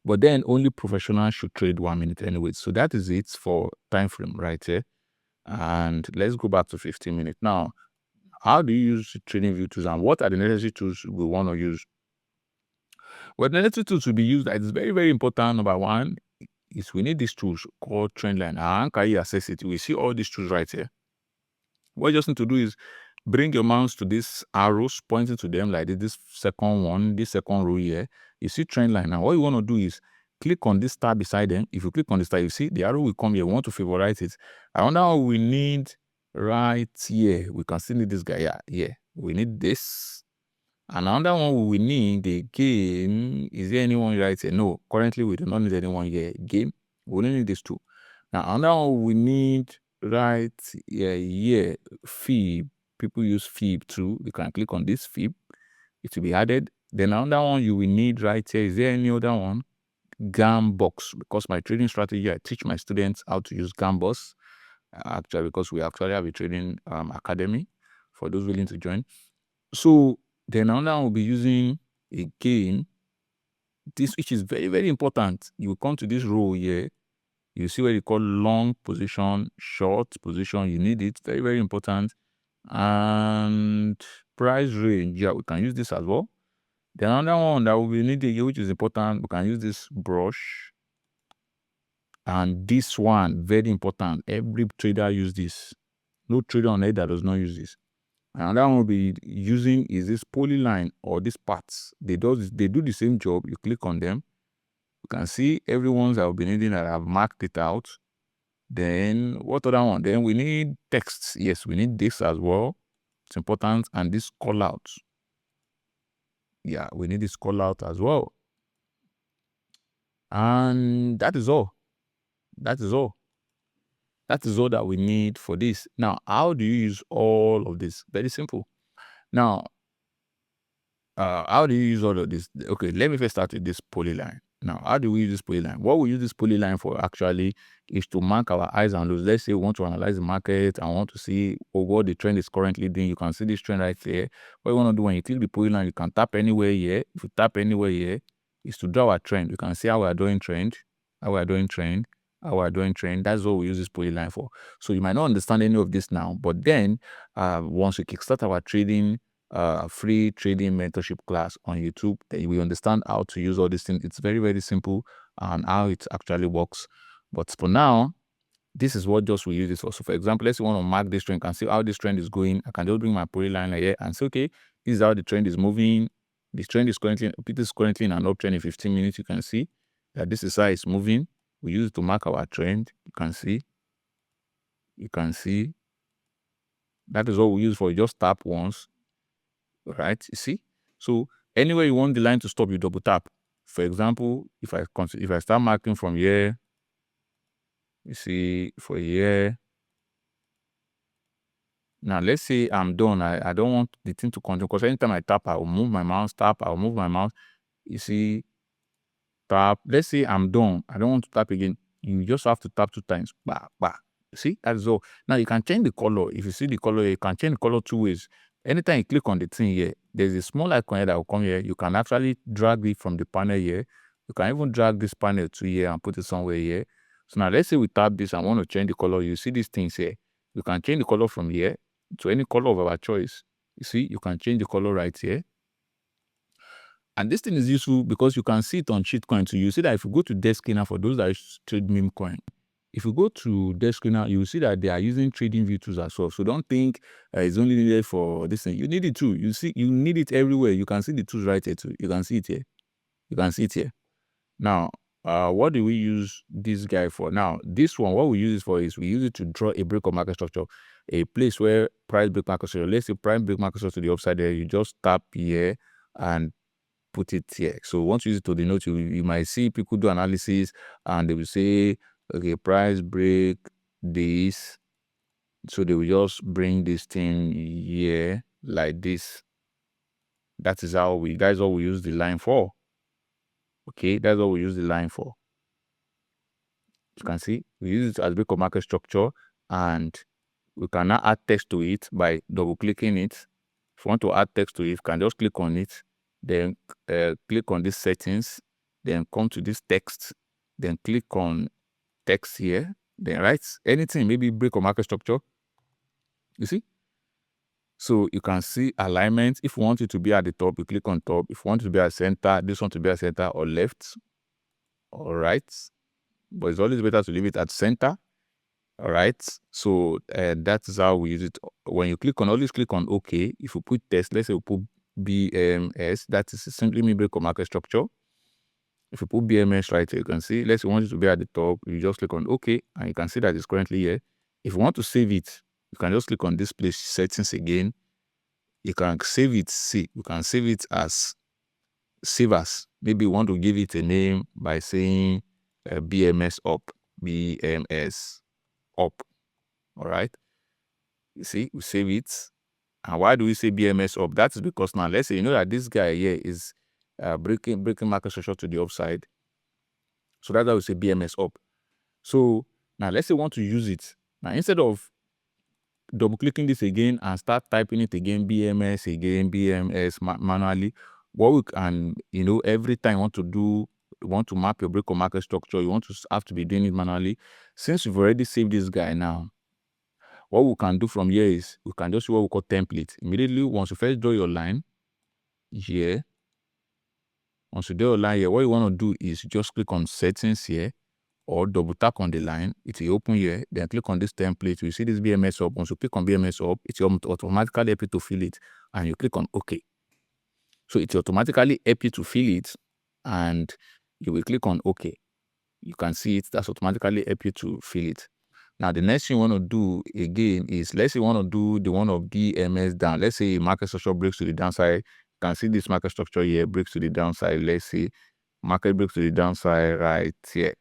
But then only professionals should trade 1 minute anyway. So that is it for time frame right here. And let's go back to 15 minutes. Now, how do you use TradingView tools, and what are the necessary tools we want to use? Well, the necessary tools will be used. That is very, very important. Number one is we need these tools called Trendline. How can you access it? We see all these tools right here. What you just need to do is bring your mouse to these arrows pointing to them like this second one, this second row here. You see trend line. Now, what you want to do is click on this star beside them. If you click on the star, you see the arrow will come here. We want to favorite it. Another one we need right here. We can still need this guy here. Yeah, we need this. Another one we need again. Is there anyone right here? No, currently we do not need anyone here. Game. We only need these two. Now, another one we need right here. Fib. People use fib too. You can click on this fib. It will be added. Then another one you will need right here. Is there any other one? Gambox. Because my trading strategy, I teach my students how to use Gambox. Actually, because we actually have a trading academy for those willing to join. So then another one will be using again this, which is very, very important. You will come to this row here. You see what you call long position, short position. You need it. Very, very important. And price range. Yeah, we can use this as well. Then another one that we need here, which is important, we can use this brush. And this one, very important. Every trader use this. No trader on it that does not use this. Another one we'll be using is this polyline or these parts. They do the same job. You click on them. You can see everyone's I've been needing that I've marked it out. Then what other one? Then we need texts. Yes, we need this as well. It's important. And this call out. Yeah, we need this call out as well. And that is all. That is all. That is all that we need for this. Now, how do you use all of this? Very simple. Now, how do you use all of this? Okay, let me first start with this polyline. Now, how do we use this polyline? What we use this polyline for actually is to mark our highs and lows. Let's say we want to analyze the market and want to see what the trend is currently doing. You can see this trend right there. What you want to do when you click the polyline, you can tap anywhere here. If you tap anywhere here, is to draw a trend. You can see how we are doing trend, how we are doing trend, how we are doing trend. That's what we use this polyline for. So you might not understand any of this now, but then once we kickstart our trading, free trading mentorship class on YouTube, we understand how to use all these things. It's very, very simple and how it actually works. But for now, this is what just we use this for. So for example, let's say we want to mark this trend, can see how this trend is going. I can just bring my polyline here and say, okay, this is how the trend is moving. This trend is currently in an uptrend in 15 minutes. You can see that this is how it's moving. We use it to mark our trend. You can see. That is what we use for. You just tap once. Right, you see. So anywhere you want the line to stop, you double tap. For example, if I start marking from here, you see, for here. Now let's say I'm done. I don't want the thing to continue, because anytime I tap, I will move my mouse. Tap, I will move my mouse. You see, tap. Let's say I'm done. I don't want to tap again. You just have to tap 2 times. Bah, bah. See, that's all. Now you can change the color. If you see the color, you can change the color 2 ways. Anytime you click on the thing here, there's a small icon here that will come here. You can actually drag it from the panel here. You can even drag this panel to here and put it somewhere here. So now let's say we tap this and want to change the color. You see these things here. You can change the color from here to any color of our choice. You see, you can change the color right here. And this thing is useful because you can see it on shitcoin too. You see that if you go to Deskscreener, for those that trade meme coin, if you go to Deskscreener, you will see that they are using TradingView tools as well. So don't think it's only needed for this thing. You need it too. You see, you need it everywhere. You can see the tools right here too. You can see it here. You can see it here. Now, what do we use this guy for? Now, this one, what we use it for is we use it to draw a break of market structure, a place where price break market structure. Let's say price break market structure to the upside there. You just tap here and put it here. So once you use it to denote, you might see people do analysis and they will say, okay, price break this. So they will just bring this thing here like this. That is how that's what we use the line for. Okay, that's what we use the line for. You can see we use it as break of market structure, and we can now add text to it by double clicking it. If you want to add text to it, you can just click on it, then click on these settings, then come to this text, then click on text here, then write anything, maybe break of market structure. You see? So you can see alignment. If you want it to be at the top, you click on top. If you want it to be at center, this one to be at center or left or right. But it's always better to leave it at center. All right. So that is how we use it. When you click on, always click on OK. If you put test, let's say we put BMS, that is simply mean break of market structure. If you put BMS right here, you can see, let's say you want it to be at the top, you just click on OK, and you can see that it's currently here. If you want to save it, you can just click on display settings again. You can save it. See, you can save it as save as. Maybe you want to give it a name by saying BMS up, BMS up. All right. You see, we save it. And why do we say BMS up? That is because now, let's say you know that this guy here is breaking market structure to the upside. So that's why we say BMS up. So now let's say we want to use it. Now instead of double clicking this again and start typing it again, BMS again, BMS manually, what we can, every time you want to map your break or market structure, you want to have to be doing it manually. Since you've already saved this guy now, what we can do from here is we can just do what we call template. Immediately, once you first draw your line here, once you draw your line here, what you want to do is just click on settings here or double tap on the line. It will open here. Then click on this template. You see this BMS up. Once you click on BMS up, it will automatically help you to fill it. And you click on OK. So it will automatically help you to fill it. And you will click on OK. You can see it. That's automatically help you to fill it. Now, the next thing you want to do again is, let's say you want to do the one of BMS down. Let's say market structure breaks to the downside. You can see this market structure here breaks to the downside. Let's say market breaks to the downside right here.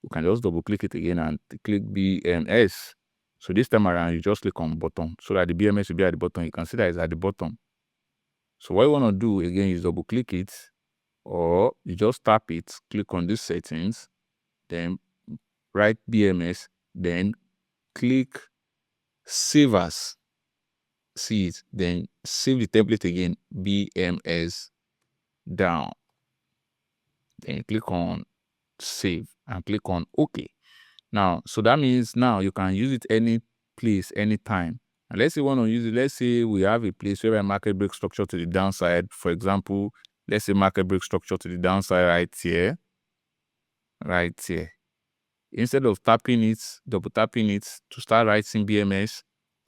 You can just double click it again and click BMS. So this time around, you just click on bottom so that the BMS will be at the bottom. You can see that it's at the bottom. So what you want to do again is double click it, or you just tap it, click on these settings, then write BMS, then click save as. See it, then save the template again, BMS down. Then click on save and click on OK. Now, so that means now you can use it any place, anytime. And let's say we want to use it, let's say we have a place where market break structure to the downside. For example, let's say market break structure to the downside right here. Right here. Instead of tapping it, double tapping it to start writing BMS,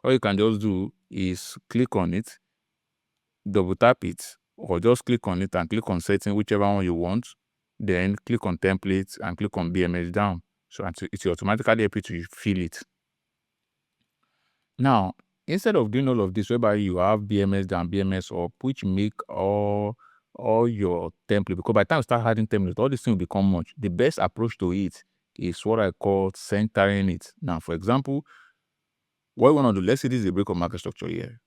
all you can just do is click on it, double tap it, or just click on it and click on setting, whichever one you want. Then click on templates and click on BMS down. So it will automatically help you to fill it. Now, instead of doing all of this, whereby you have BMS down, BMS up, which make all your template, because by the time you start adding templates, all these things will become much. The best approach to it is what I call centering it. Now, for example, what you want to do, let's say this is a break of market structure here.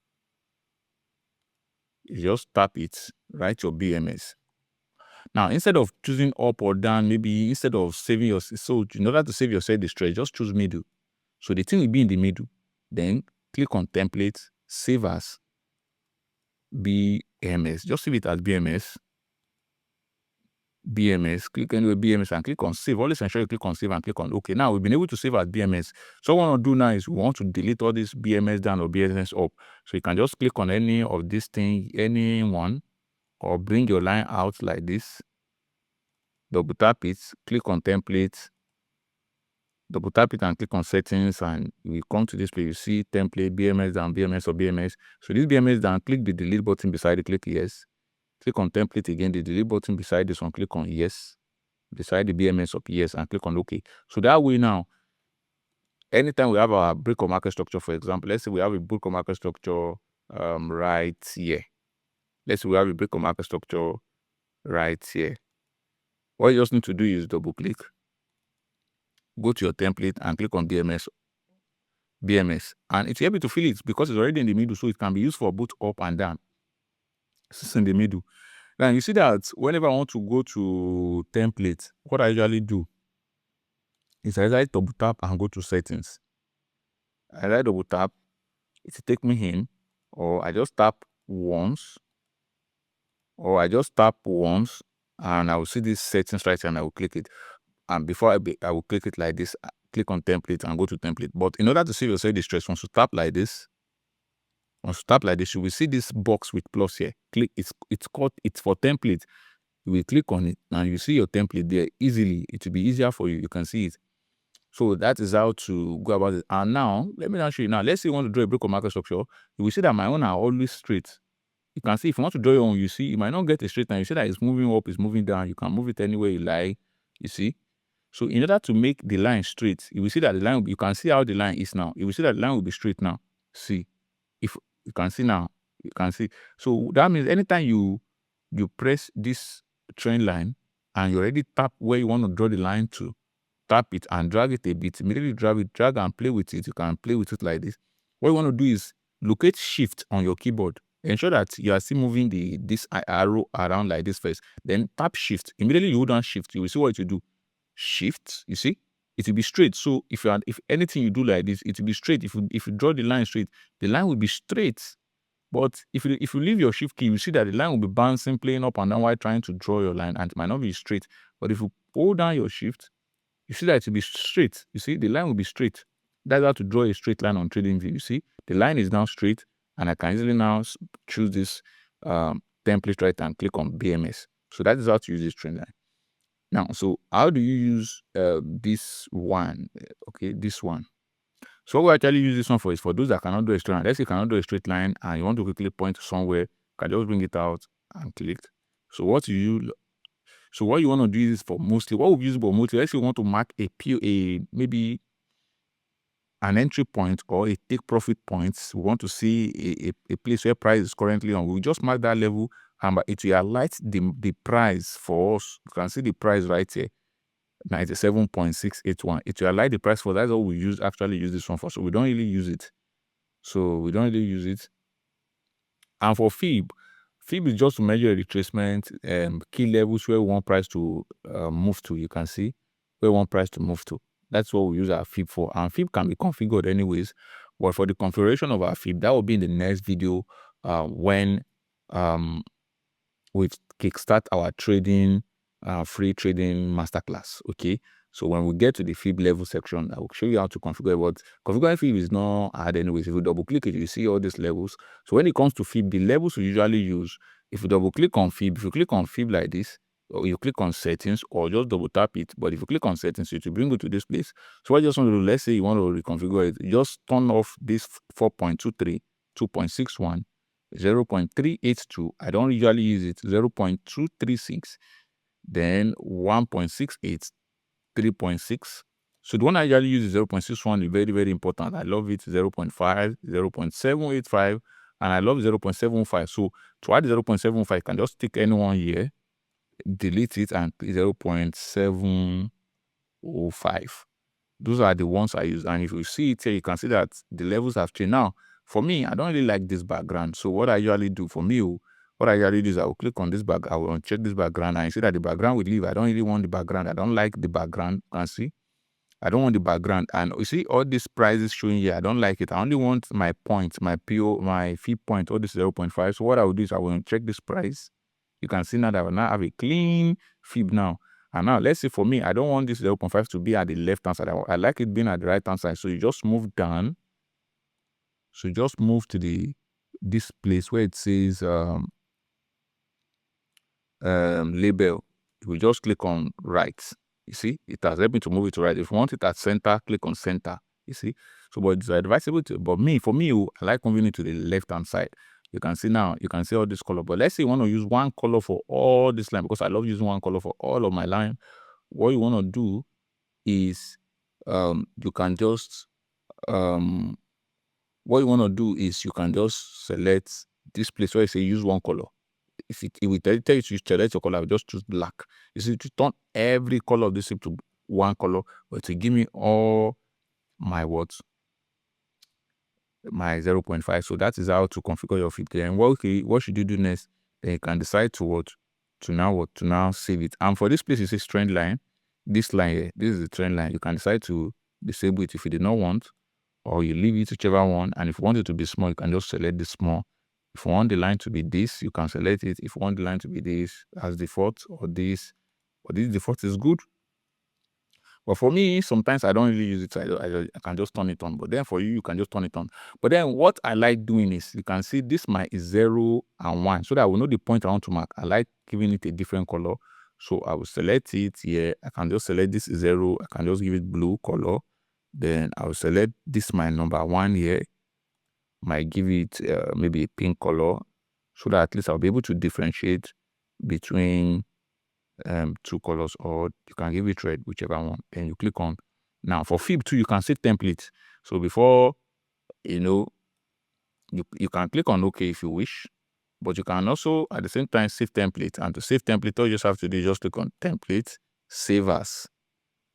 You just tap it, write your BMS. Now, instead of choosing up or down, maybe instead of saving your, so in order to save yourself the stress, just choose middle. So the thing will be in the middle. Then click on template, save as BMS. Just save it as BMS. BMS. Click anyway BMS and click on save. Always ensure you click on save and click on OK. Now we've been able to save as BMS. So what we want to do now is we want to delete all this BMS down or BMS up. So you can just click on any of this thing, any one, or bring your line out like this. Double tap it, click on template, double tap it and click on settings, and we come to this page. You see template, BMS down, BMS or BMS. So this BMS down, click the delete button beside it, click yes. Click on template again, the delete button beside this one, click on yes. Beside the BMS up, yes, and click on OK. So that way now, anytime we have our break of market structure, for example, let's say we have a break of market structure right here. Let's say we have a break of market structure right here. What you just need to do is double click, go to your template and click on BMS, and it's able to fill it because it's already in the middle, so it can be used for both up and down. It's in the middle. Now you see that whenever I want to go to template, what I usually do is I usually double tap and go to settings. I usually double tap, it will take me in, or I just tap once, and I will see this settings right here and I will click it. And before I will click it like this, click on template and go to template. But in order to save yourself the stress, once you tap like this, you will see this box with plus here. Click, it's for template. You will click on it and you see your template there easily. It will be easier for you. You can see it. So that is how to go about it. And now, let me now show you. Now, let's say you want to draw a break of market structure. You will see that my own are always straight. You can see if you want to draw your own, you see, you might not get a straight line. You see that it's moving up, it's moving down. You can move it anywhere you like. You see. So in order to make the line straight, you will see that the line, you can see how the line is now. You will see that the line will be straight now. See, if you can see now, you can see. So that means anytime you press this trend line and you already tap where you want to draw the line to, tap it and drag it a bit, immediately drag and play with it. You can play with it like this. What you want to do is locate shift on your keyboard. Ensure that you are still moving this arrow around like this first. Then tap shift. Immediately you hold down shift, you will see what you do. Shift, you see, it will be straight. So if anything you do like this, it will be straight. If you draw the line straight, the line will be straight. But if you leave your shift key, you see that the line will be bouncing, playing up and down while trying to draw your line, and it might not be straight. But if you hold down your shift, you see that it will be straight. You see, the line will be straight. That's how to draw a straight line on TradingView. You see, the line is now straight, and I can easily now choose this template right and click on BMS. So that is how to use this trend line. Now, so how do you use this one? Okay, this one. So what we actually use this one for is for those that cannot do a straight line. Let's say you cannot do a straight line and you want to quickly point to somewhere, you can just bring it out and click. So what you want to do is for mostly, what we use for mostly, let's say you want to mark maybe an entry point or a take profit points. We want to see a place where price is currently on. We'll just mark that level and it will highlight the price for us. You can see the price right here. 97.681. It will highlight the price for that's all we actually use this one for. So we don't really use it. And for fib is just to measure a retracement, key levels where we want price to move to. You can see where we want price to move to. That's what we use our fib for. And fib can be configured anyways. But for the configuration of our fib, that will be in the next video when we kickstart our free trading masterclass. Okay, so when we get to the fib level section, I will show you how to configure it. But configuring fib is not hard anyways. If you double click it, you see all these levels. So when it comes to fib, the levels we usually use, if you double click on fib, if you click on fib like this, or you click on settings, or just double tap it, but if you click on settings, it will bring you to this place. So what you just want to do, let's say you want to reconfigure it, just turn off this 4.23, 2.61, 0.382. I don't usually use it. 0.236, then 1.68, 3.6. So the one I usually use is 0.61. Is very, very important. I love it. 0.5, 0.785, and I love 0.75. So to add 0.75, I can just take any one here, delete it, and 0.705. Those are the ones I use. And if you see it here, you can see that the levels have changed. Now, for me, I don't really like this background. So what I usually do what I usually do is I will click on this I will uncheck this background, and you see that the background will leave. I don't really want the background. I don't like the background. You can see, I don't want the background. And you see all these prices showing here, I don't like it. I only want my point, my PO, my fee point, all this 0.5. So what I will do is I will uncheck this price. You can see now that I will now have a clean fib now. And now let's say for me, I don't want this 0.5 to be at the left hand side. I like it being at the right hand side. So you just move down. So just move to this place where it says label. You will just click on right. You see, it has helped me to move it to right. If you want it at center, click on center. You see, so but it's advisable to. But for me, I like moving it to the left hand side. You can see now. You can see all this color. But let's say you want to use one color for all this line, because I love using one color for all of my line. What you want to do is you can just select this place where you say use one color. If it will tell you to select your color, I will just choose black. You see, to turn every color of this shape to one color, but to give me all my my 0.5. So that is how to configure your fib. And what should you do next? Then you can decide to now save it. And for this place, it says trend line. This line here, this is the trend line. You can decide to disable it if you did not want, or you leave it, whichever one. And if you want it to be small, you can just select the small. If you want the line to be this, you can select it. If you want the line to be this as default, or this default is good. But for me, sometimes I don't really use it. I can just turn it on. But then for you can just turn it on. But then what I like doing is, you can see this is 0 and 1. So that I will know the point I want to mark. I like giving it a different color. So I will select it here. I can just select this 0. I can just give it blue color. Then I will select this my number 1 here. Might give it maybe a pink color, so that at least I'll be able to differentiate between 2 colors, or you can give it red, whichever one. Then you click on. Now for fib too, you can set template. So before, you can click on OK if you wish, but you can also at the same time save template. And to save template, all you just have to do is just click on template, save as.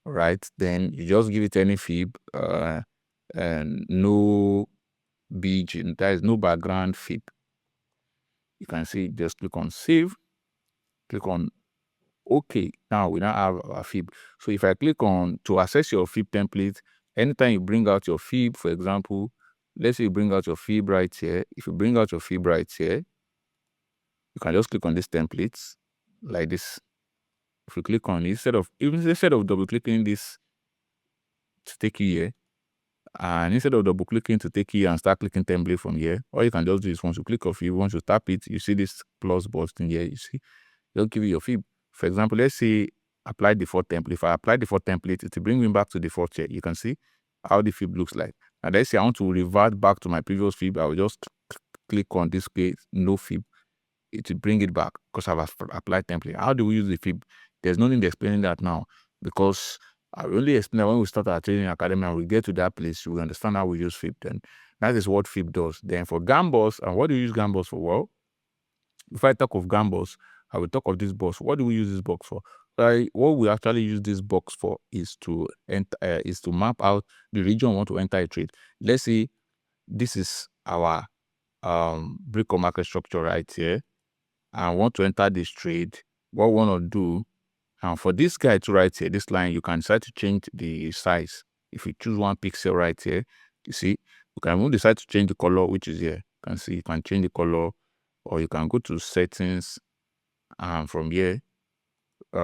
Right, then you just give it any fib, and no BG, there is no background fib. You can see, just click on save, click on OK. Now we now have our fib. So if I click on to access your fib template, anytime you bring out your fib, for example, let's say you bring out your fib right here. If you bring out your fib right here, you can just click on this template like this. If you click on it, instead of double clicking this to take you here, and instead of double clicking to take you and start clicking template from here, all you can just do is once you click on fib, once you tap it, you see this plus button here. You see, it'll give you your fib. For example, let's say apply default template. If I apply default template, it will bring me back to default here. You can see how the fib looks like. And let's say I want to revert back to my previous fib. I will just click on this case, no fib. It will bring it back because I've applied template. How do we use the fib? There's no need explaining that now, because I will only explain that when we start our trading academy and we get to that place, we understand how we use fib. Then that is what fib does. Then for gambos, and what do you use gambos for? Well, if I talk of gambos, I will talk of this box. What do we use this box for? What we actually use this box for is to map out the region we want to enter a trade. Let's say this is our brick or market structure right here. I want to enter this trade. What we want to do, and for this guy to right here, this line, you can decide to change the size. If you choose 1 pixel right here, you see, you can even decide to change the color, which is here. You can see, you can change the color, or you can go to settings, and from here,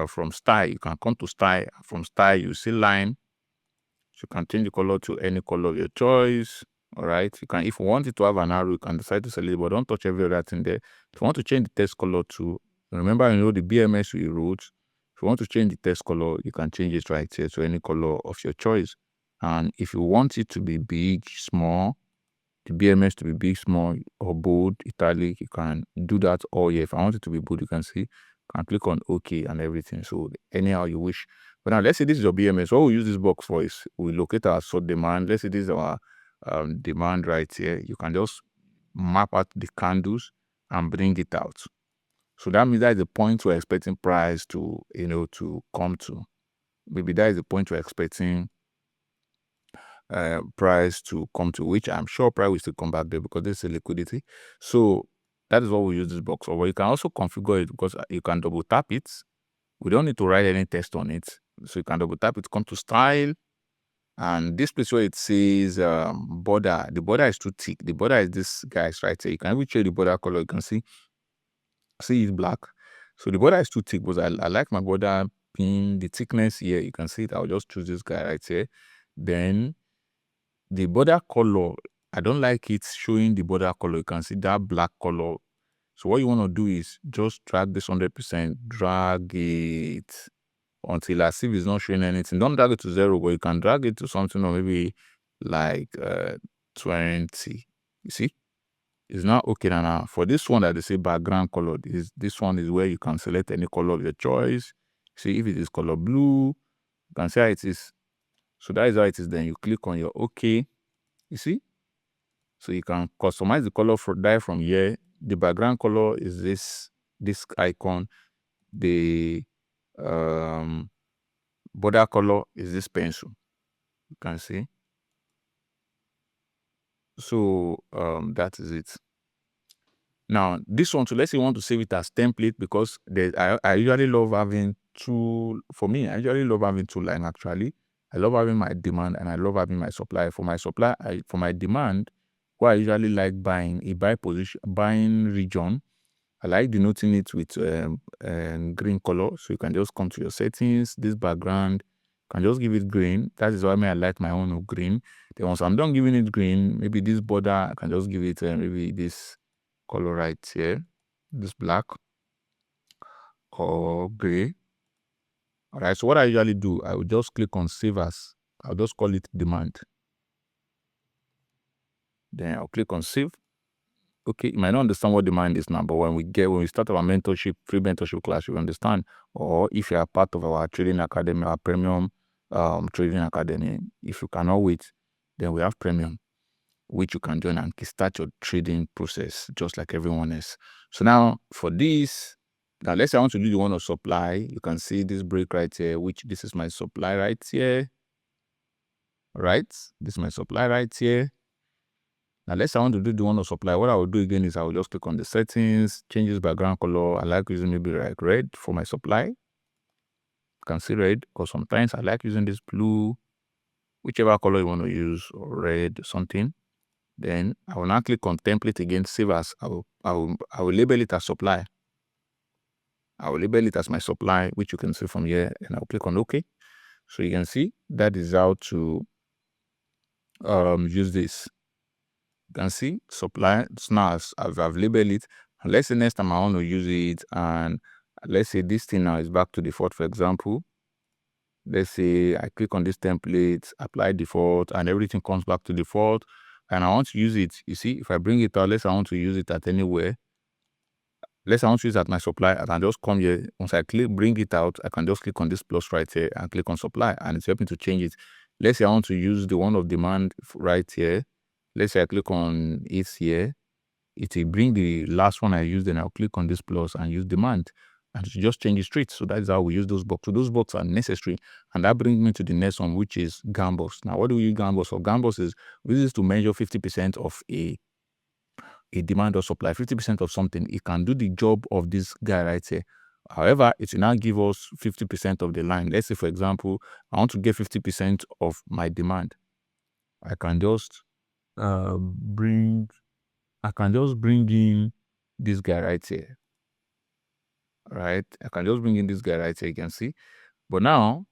from style, you can come to style. From style, you see line. So you can change the color to any color of your choice. All right. You can, if you want it to have an arrow, you can decide to select it, but don't touch every other thing there. If you want to change the text color to, remember, the BMS we wrote. If you want to change the text color, you can change it right here to any color of your choice. And if you want it to be big, small, the BMS to be big, small, or bold, italic, you can do that all here. If I want it to be bold, you can see, you can click on OK and everything. So anyhow you wish. But now let's say this is your BMS. What we use this box for is we locate our sort demand. Let's say this is our demand right here. You can just map out the candles and bring it out. So that means that is the point we're expecting price to, to come to. Maybe that is the point we're expecting price to come to, which I'm sure price will still come back there because there's a liquidity. So that is what we use this box for. But you can also configure it because you can double tap it. We don't need to write any text on it. So you can double tap it, come to style, and this place where it says border, the border is too thick. The border is this guys right here. You can even change the border color. You can see it's black. So the border is too thick, but I like my border being the thickness here. You can see it. I'll just choose this guy right here. Then the border color, I don't like it showing the border color. You can see that black color. So what you want to do is just drag this 100%, drag it until as if it's not showing anything. Don't drag it to 0, but you can drag it to something or maybe like 20. You see, it's not okay now. For this one that they say background color, this one is where you can select any color of your choice. See, if it is color blue, you can see how it is. So that is how it is. Then you click on your OK. You see, so you can customize the color from here. The background color is this icon. The border color is this pencil. You can see. So that is it. Now this one, so let's say you want to save it as template, because I usually love having two. For me, I usually love having two lines actually. I love having my demand and I love having my supply. For my supply, for my demand, what I usually like buying a buying region. I like denoting it with green color. So you can just come to your settings, this background, you can just give it green. That is why I like my own of green. Then once I'm done giving it green, maybe this border, I can just give it maybe this color right here, this black or gray. All right, so what I usually do, I will just click on save as. I'll just call it demand. Then I'll click on save. Okay, you might not understand what demand is now, but when we start our mentorship, free mentorship class, you understand. Or if you are part of our trading academy, our premium trading academy, if you cannot wait, then we have premium, which you can join and start your trading process just like everyone else. So now for this, now let's say I want to do the one of supply. You can see this break right here, which this is my supply right here. Right, this is my supply right here. Now let's say I want to do the one of supply. What I will do again is I will just click on the settings, change this background color. I like using maybe like red for my supply. You can see red, because sometimes I like using this blue, whichever color you want to use, or red or something. Then I will now click on template again, save as. I will label it as supply. I will label it as my supply, which you can see from here, and I'll click on OK. So you can see that is how to use this. You can see supply. Now I've labeled it. And let's say next time I want to use it, and let's say this thing now is back to default, for example. Let's say I click on this template, apply default, and everything comes back to default. And I want to use it. You see, if I bring it out, let's say I want to use it at anywhere. Let's say I want to use it at my supply. I can just come here. Once I bring it out, I can just click on this plus right here and click on supply, and it's helping to change it. Let's say I want to use the one of demand right here. Let's say I click on it here. It will bring the last one I used, and I'll click on this plus and use demand, and it just change it straight. So that's how we use those boxes. So those boxes are necessary, and that brings me to the next one, which is gambles. Now, what do we use gambles for? Gambles is we use this to measure 50% of a demand or supply, 50% of something. It can do the job of this guy right here. However, it will now give us 50% of the line. Let's say, for example, I want to get 50% of my demand. I can just bring in this guy right here. Right, I can just bring in this guy right here, you can see. But now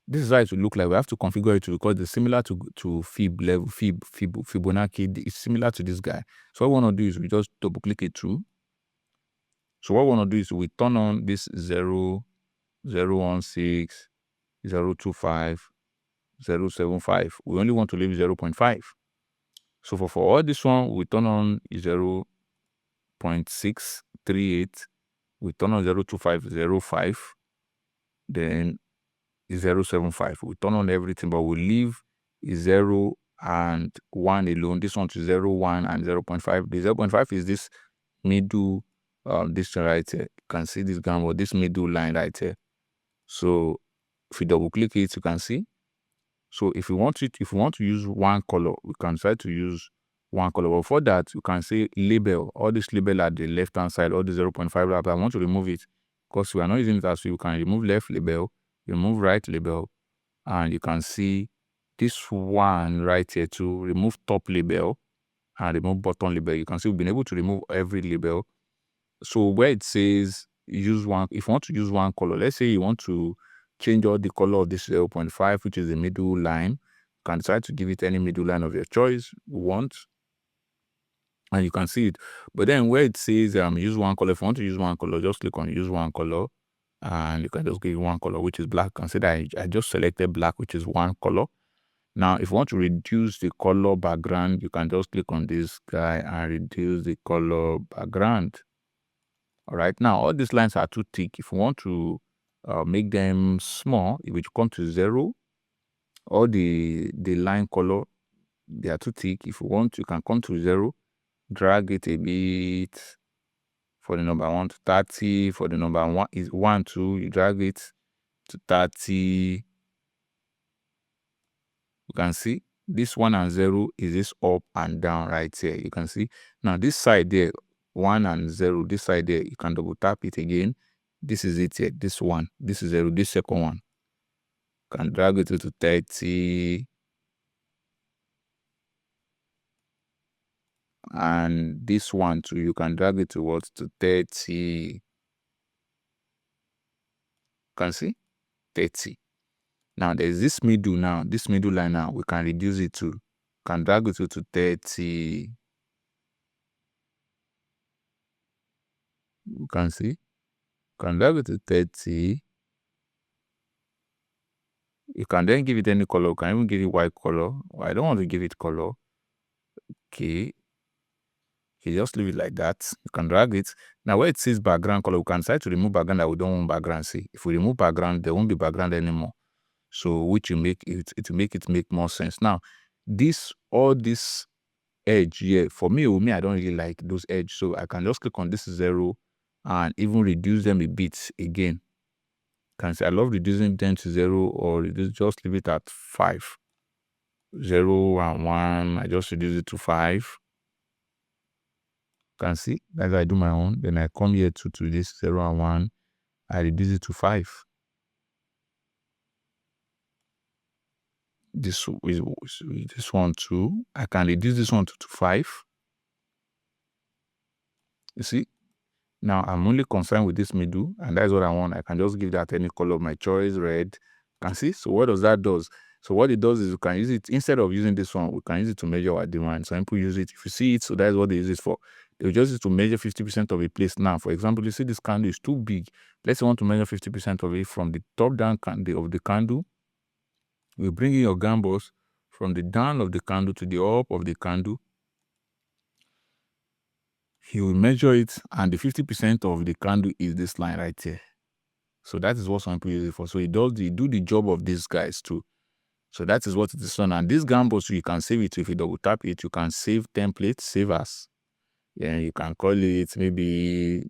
this is how it will look like. We have to configure it because it's similar to Fibonacci. It's similar to this guy. So what we want to do is we just double click it through. So what we want to do is we turn on this 0, 016, 025, 075. We only want to leave 0.5. So for all this one, we turn on 0.638. We turn on 0.2505, then 0.75. We turn on everything, but we leave 0 and 1 alone. This one to 0, 1, and 0.5. The 0.5 is this middle, this right here. You can see this gamble, this middle line right here. So if you double click it, you can see. So if you want to use one color, we can try to use one color. But for that, you can say label. All this label at the left hand side, all the 0.5. I want to remove it because we are not using it as well. You can remove left label, remove right label, and you can see this one right here to remove top label and remove bottom label. You can see we've been able to remove every label. So where it says use one, if you want to use one color, let's say you want to change all the color of this 0.5, which is the middle line, you can try to give it any middle line of your choice you want, and you can see it. But then where it says use one color, if you want to use one color, just click on use one color, and you can just give one color, which is black. Consider I just selected black, which is one color. Now, if you want to reduce the color background, you can just click on this guy and reduce the color background. All right, now all these lines are too thick. If you want to make them small, if you come to 0, all the line color, they are too thick. If you want, you can come to 0, drag it a bit for the number 1 to 30. For the number 1 is 1, 2, you drag it to 30. You can see this 1 and 0 is this up and down right here. You can see now this side there, 1 and 0, this side there, you can double tap it again. This is it here, this one, this is 0, this second one. You can drag it to 30. And this one too, you can drag it towards to 30. You can see 30. Now there's this middle now, this middle line now, we can reduce it to, can drag it to 30. You can see, can drag it to 30. You can then give it any color. You can even give it white color. Well, I don't want to give it color. Okay. You just leave it like that. You can drag it. Now where it says background color, we can decide to remove background that we don't want background. See, if we remove background, there won't be background anymore. So which will make it make more sense. Now, all this edge here, for me, I don't really like those edge. So I can just click on this 0 and even reduce them a bit again. Can say I love reducing them to 0 or just leave it at 5. 0 and 1. I just reduce it to 5. Can see as I do my own. Then I come here to this 0 and 1. I reduce it to 5. This one too. I can reduce this one to 5. You see? Now I'm only concerned with this middle, and that's what I want. I can just give that any color of my choice, red. Can see? So what does that do? So what it does is we can use it instead of using this one, we can use it to measure our demand. Some people use it. If you see it, so that's what they use it for. They just use it to measure 50% of a place. Now, for example, you see this candle is too big. Let's say you want to measure 50% of it from the top down of the candle. We bring in your gambos from the down of the candle to the up of the candle. He will measure it, and the 50% of the candle is this line right here. So that is what some people use it for. So it do the job of these guys too. So that is what it is on. And this gambos, you can save it. If you double tap it, you can save templates, save as. Yeah, you can call it maybe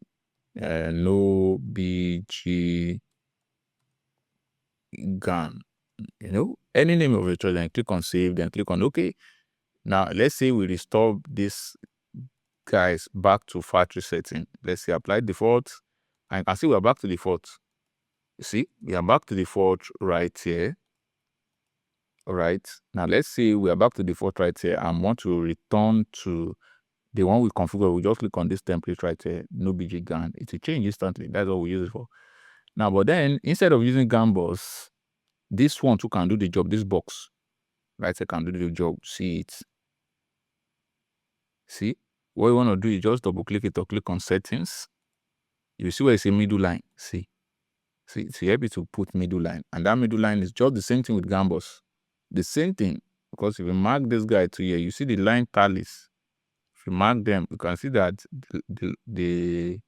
no BG gun. You know, any name of your choice, then click on save, then click on OK. Now let's say we restore this guys back to factory setting. Let's say apply default, and you can see we're back to default. You see, we are back to default right here. All right. Now let's say we are back to default right here and want to return to the one we configure. We just click on this template right here, no BG gun. It will change instantly. That's what we use it for. Now, but then instead of using gambos, this one too can do the job. This box right here can do the job. See it. See, what you want to do is just double click it or click on settings. You see where it's a middle line. See, help you to put middle line, and that middle line is just the same thing with gambos. The same thing, because if you mark this guy to here, you see the line tallies. If you mark them, you can see that the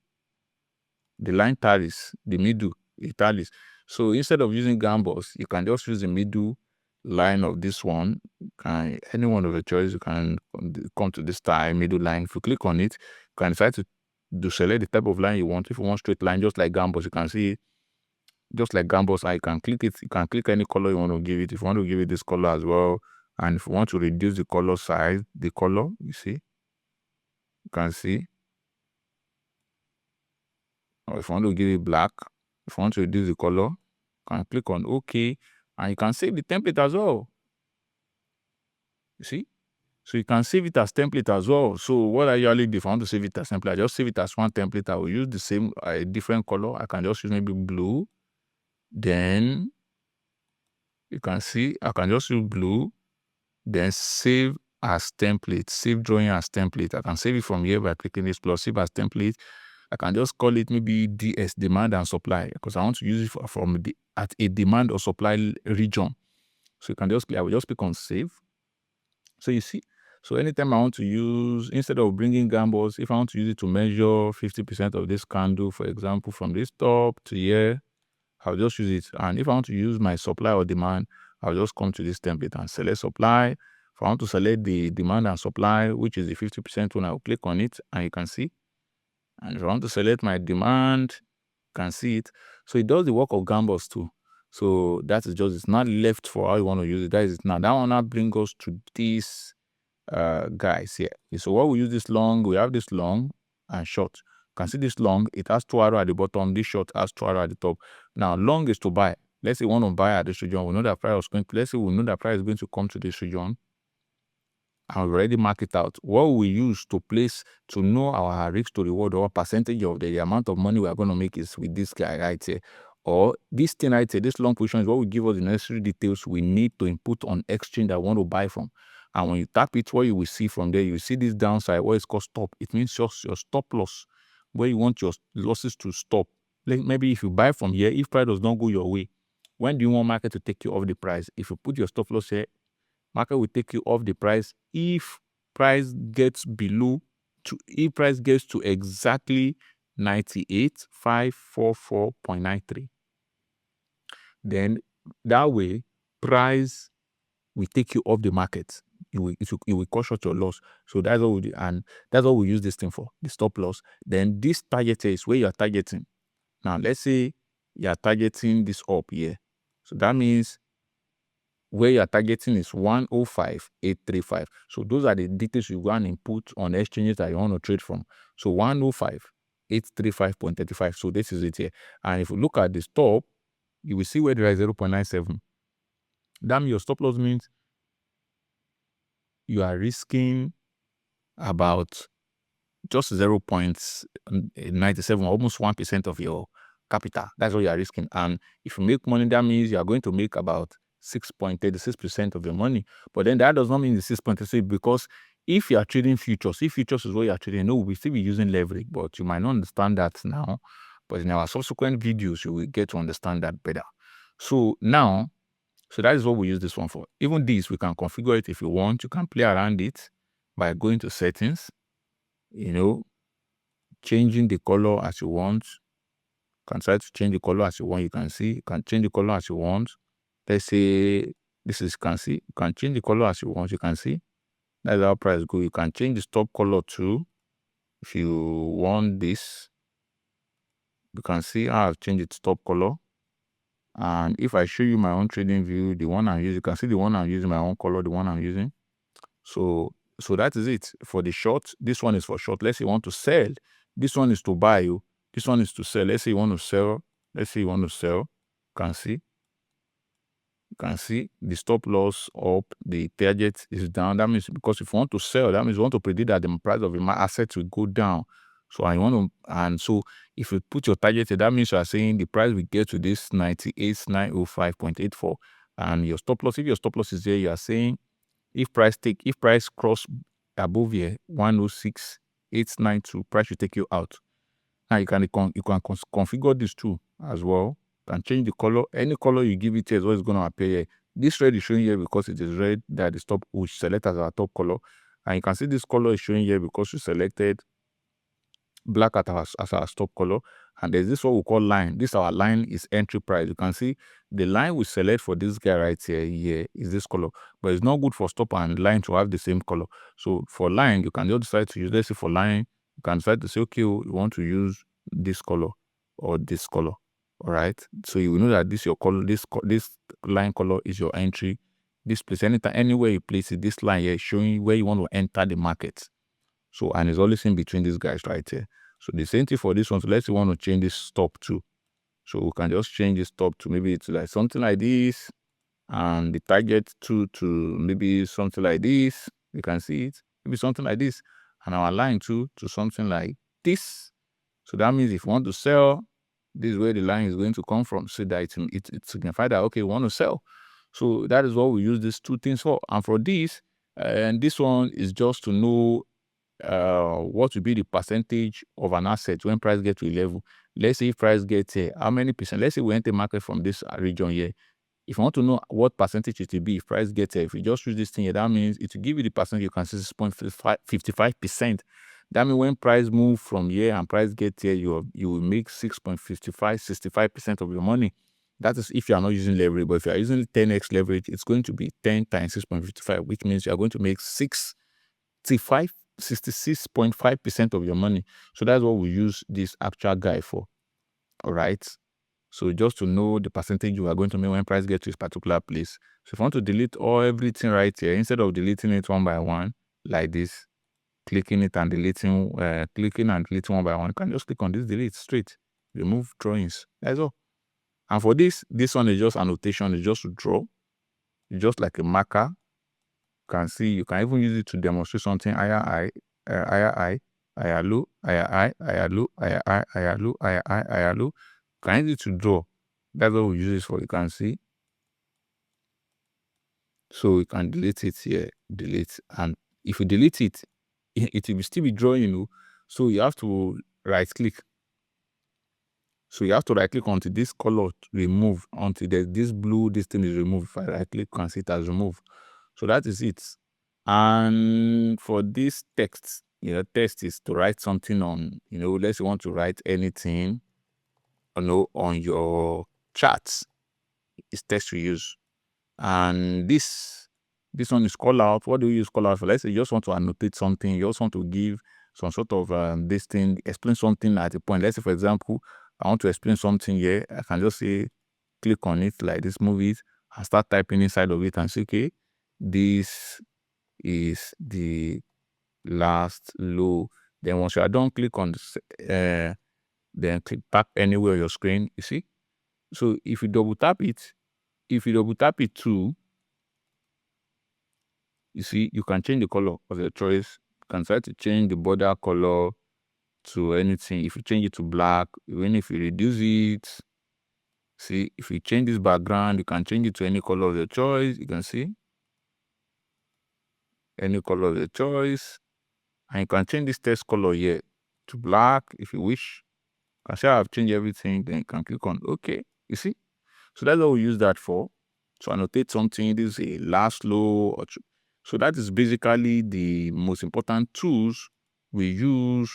line tallies, the middle, it tallies. So instead of using gambos, you can just use the middle line of this one. Any one of your choice, you can come to this style, middle line. If you click on it, you can decide to select the type of line you want. If you want straight line, just like gambos, you can see just like gambos, I can click it. You can click any color you want to give it. If you want to give it this color as well, and if you want to reduce the color size, the color, you see, you can see. Or if you want to give it black, if you want to reduce the color, you can click on OK, and you can save the template as well. You see? So you can save it as template as well. So what I usually do if I want to save it as template, I just save it as one template. I will use the same different color. I can just use maybe blue. Then you can see I can just use blue. Then save as template, save drawing as template. I can save it from here by clicking this plus, save as template. I can just call it maybe DS, demand and supply, because I want to use it at a demand or supply region. So you can just I will just click on save. So you see, so anytime I want to use, instead of bringing gambos, if I want to use it to measure 50% of this candle, for example, from this top to here, I'll just use it. And if I want to use my supply or demand, I'll just come to this template and select supply. If I want to select the demand and supply, which is the 50% one, I'll click on it and you can see. And if I want to select my demand, you can see it. So it does the work of gambos too. So that is just, it's not left for how you want to use it. That is it now. That one now brings us to these guys here. Okay, so what we use this long, we have this long and short. You can see this long, it has 2 arrows at the bottom. This short has 2 arrows at the top. Now, long is to buy. Let's say we want to buy at this region. We know that price is going to, let's say we know that price is going to come to this region. And we already mark it out. What we use to place to know our risk to reward or percentage of the amount of money we are going to make is with this guy right here. Or this thing right here, this long position is what will give us the necessary details we need to input on exchange that we want to buy from. And when you tap it, what you will see from there, you see this downside, what is called stop. It means just your stop loss, where you want your losses to stop. Like maybe if you buy from here, if price does not go your way, when do you want market to take you off the price? If you put your stop loss here, market will take you off the price if price gets below if price gets to exactly 98,544.93. Then that way price will take you off the market. It will cut short your loss. So that's what we do, and that's what we use this thing for, the stop loss. Then this target is where you are targeting. Now let's say you are targeting this up here. So that means where you are targeting is 105,835. So those are the details you go and input on exchanges that you want to trade from. So 105,835.35. So this is it here. And if you look at the stop, you will see where there is 0.97. That means your stop loss means you are risking about just 0.97, almost 1% of your capital. That's what you are risking. And if you make money, that means you are going to make about 6.36% of your money. But then that does not mean the 6.36, because if you are trading futures, if futures is what you are trading, no, we still be using leverage, but you might not understand that now. But in our subsequent videos, you will get to understand that better. So now, so that is what we use this one for. Even this, we can configure it if you want. You can play around it by going to settings, changing the color as you want. You can try to change the color as you want. You can see, you can change the color as you want. Let's say this is, you can see, you can change the color as you want. You can see that's how price go. You can change the stop color too. If you want this, you can see how I've changed its stop color. And if I show you my own trading view, the one I'm using, you can see the one I'm using, my own color, the one I'm using. So that is it. For the short, this one is for short. Let's say you want to sell. This one is to buy you. This one is to sell. Let's say you want to sell. Let's say you want to sell. You can see. You can see the stop loss up, the target is down. That means because if you want to sell, that means you want to predict that the price of your asset will go down. So I want to, and so if you put your target, that means you are saying the price will get to this 98,905.84, and your stop loss. If your stop loss is there, you are saying if price cross above here 106,892, price will take you out. Now you can configure this too as well. You can change the color. Any color you give it here is what is going to appear here. This red is showing here because it is red that the stop we select as our top color. And you can see this color is showing here because we selected black as our stop color. And there's this what we call line. This our line is entry price. You can see the line we select for this guy right here is this color, but it's not good for stop and line to have the same color. So for line, you can just decide to use, let's say for line, you can decide to say, okay, you want to use this color or this color. All right. So you will know that this your color, this line color is your entry. This place, anytime, anywhere you place it, this line here is showing where you want to enter the market. So, and it's always in between these guys right here. So the same thing for this one. So let's say we want to change this stop too. So we can just change the stop to maybe it's like something like this, and the target to maybe something like this. You can see it, maybe something like this, and our line to something like this. So that means if you want to sell, this is where the line is going to come from. So that it signifies that, okay, we want to sell. So that is what we use these two things for. And for this, and this one is just to know what will be the percentage of an asset when price gets to a level. Let's say if price gets here, how many percent? Let's say we enter market from this region here. If you want to know what percentage it will be if price gets here, if you just use this thing here, that means it will give you the percentage. You can see 6.55%. That means when price move from here and price gets here, you will make 65% of your money. That is if you are not using leverage. But if you are using 10x leverage, it's going to be 10 times 6.55, which means you are going to make 66.5% of your money. So that's what we use this actual guy for. All right. So just to know the percentage you are going to make when price gets to this particular place. So if you want to delete everything right here, instead of deleting it one by one like this, clicking it and deleting, clicking and deleting one by one, you can just click on this delete straight. Remove drawings. That's all. And for this one is just annotation. It's just to draw. It's just like a marker. You can see, you can even use it to demonstrate something. Higher low. You can use it to draw. That's what we use it for. You can see. So you can delete it here, delete. And if you delete it, it will still be drawing, So you have to right click. So you have to right click until this color remove, until this blue, this thing is removed. If I right click, you can see it as removed. So that is it. And for this text, text is to write something on, let's say you want to write anything, on your charts. It's text we use. And this one is call out. What do you use call out for? Let's say you just want to annotate something. You just want to give some sort of this thing, explain something at a point. Let's say, for example, I want to explain something here. I can just say, click on it like this, move it, and start typing inside of it and say, okay, this is the last low. Then once you are done, click on this, then click back anywhere on your screen, you see. So if you double tap it too, you see, you can change the color of your choice. You can try to change the border color to anything. If you change it to black, even if you reduce it, see, if you change this background, you can change it to any color of your choice. You can see any color of your choice. And you can change this text color here to black if you wish. You can say I've changed everything, then you can click on OK. You see? So that's what we use that for. To annotate something, this is a last low. So that is basically the most important tools we use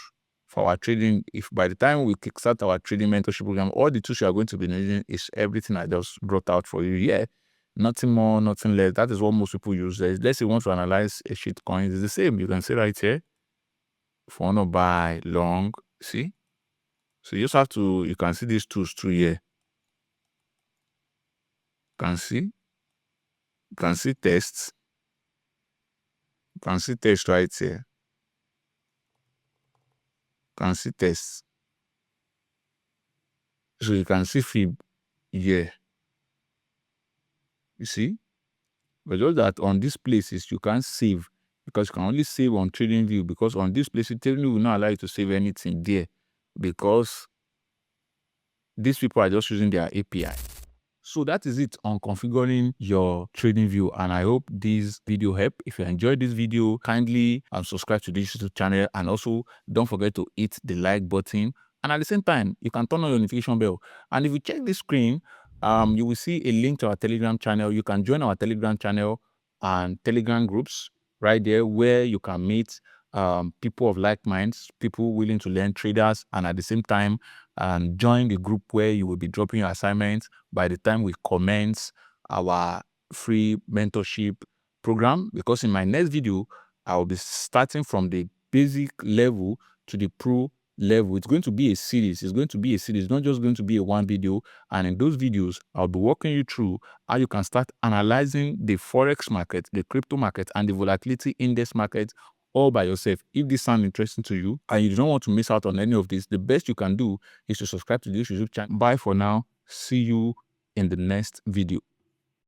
for our trading. If by the time we kickstart our trading mentorship program, all the tools you are going to be using is everything I just brought out for you here. Nothing more, nothing less. That is what most people use. Let's say you want to analyze a shit coin, it's the same. You can see right here. If you want to buy long, see? So you just have to, you can see these tools too here. Can see? You can see tests. You can see text right here. You can see tests. So you can see fib here. You see? But just that on these places, you can't save because you can only save on TradingView, because on this place, TradingView will not allow you to save anything there because these people are just using their API. So that is it on configuring your TradingView, and I hope this video helped. If you enjoyed this video, kindly subscribe to this YouTube channel, and also don't forget to hit the like button, and at the same time you can turn on your notification bell. And if you check this screen, you will see a link to our Telegram channel. You can join our Telegram channel and Telegram groups right there, where you can meet people of like minds, people willing to learn, traders, and at the same time join the group where you will be dropping your assignments by the time we commence our free mentorship program. Because in my next video, I will be starting from the basic level to the pro level. It's going to be a series. It's not just going to be a one video. And in those videos, I'll be walking you through how you can start analyzing the forex market, the crypto market, and the volatility index market all by yourself. If this sounds interesting to you and you don't want to miss out on any of this, the best you can do is to subscribe to this YouTube channel. Bye for now. See you in the next video.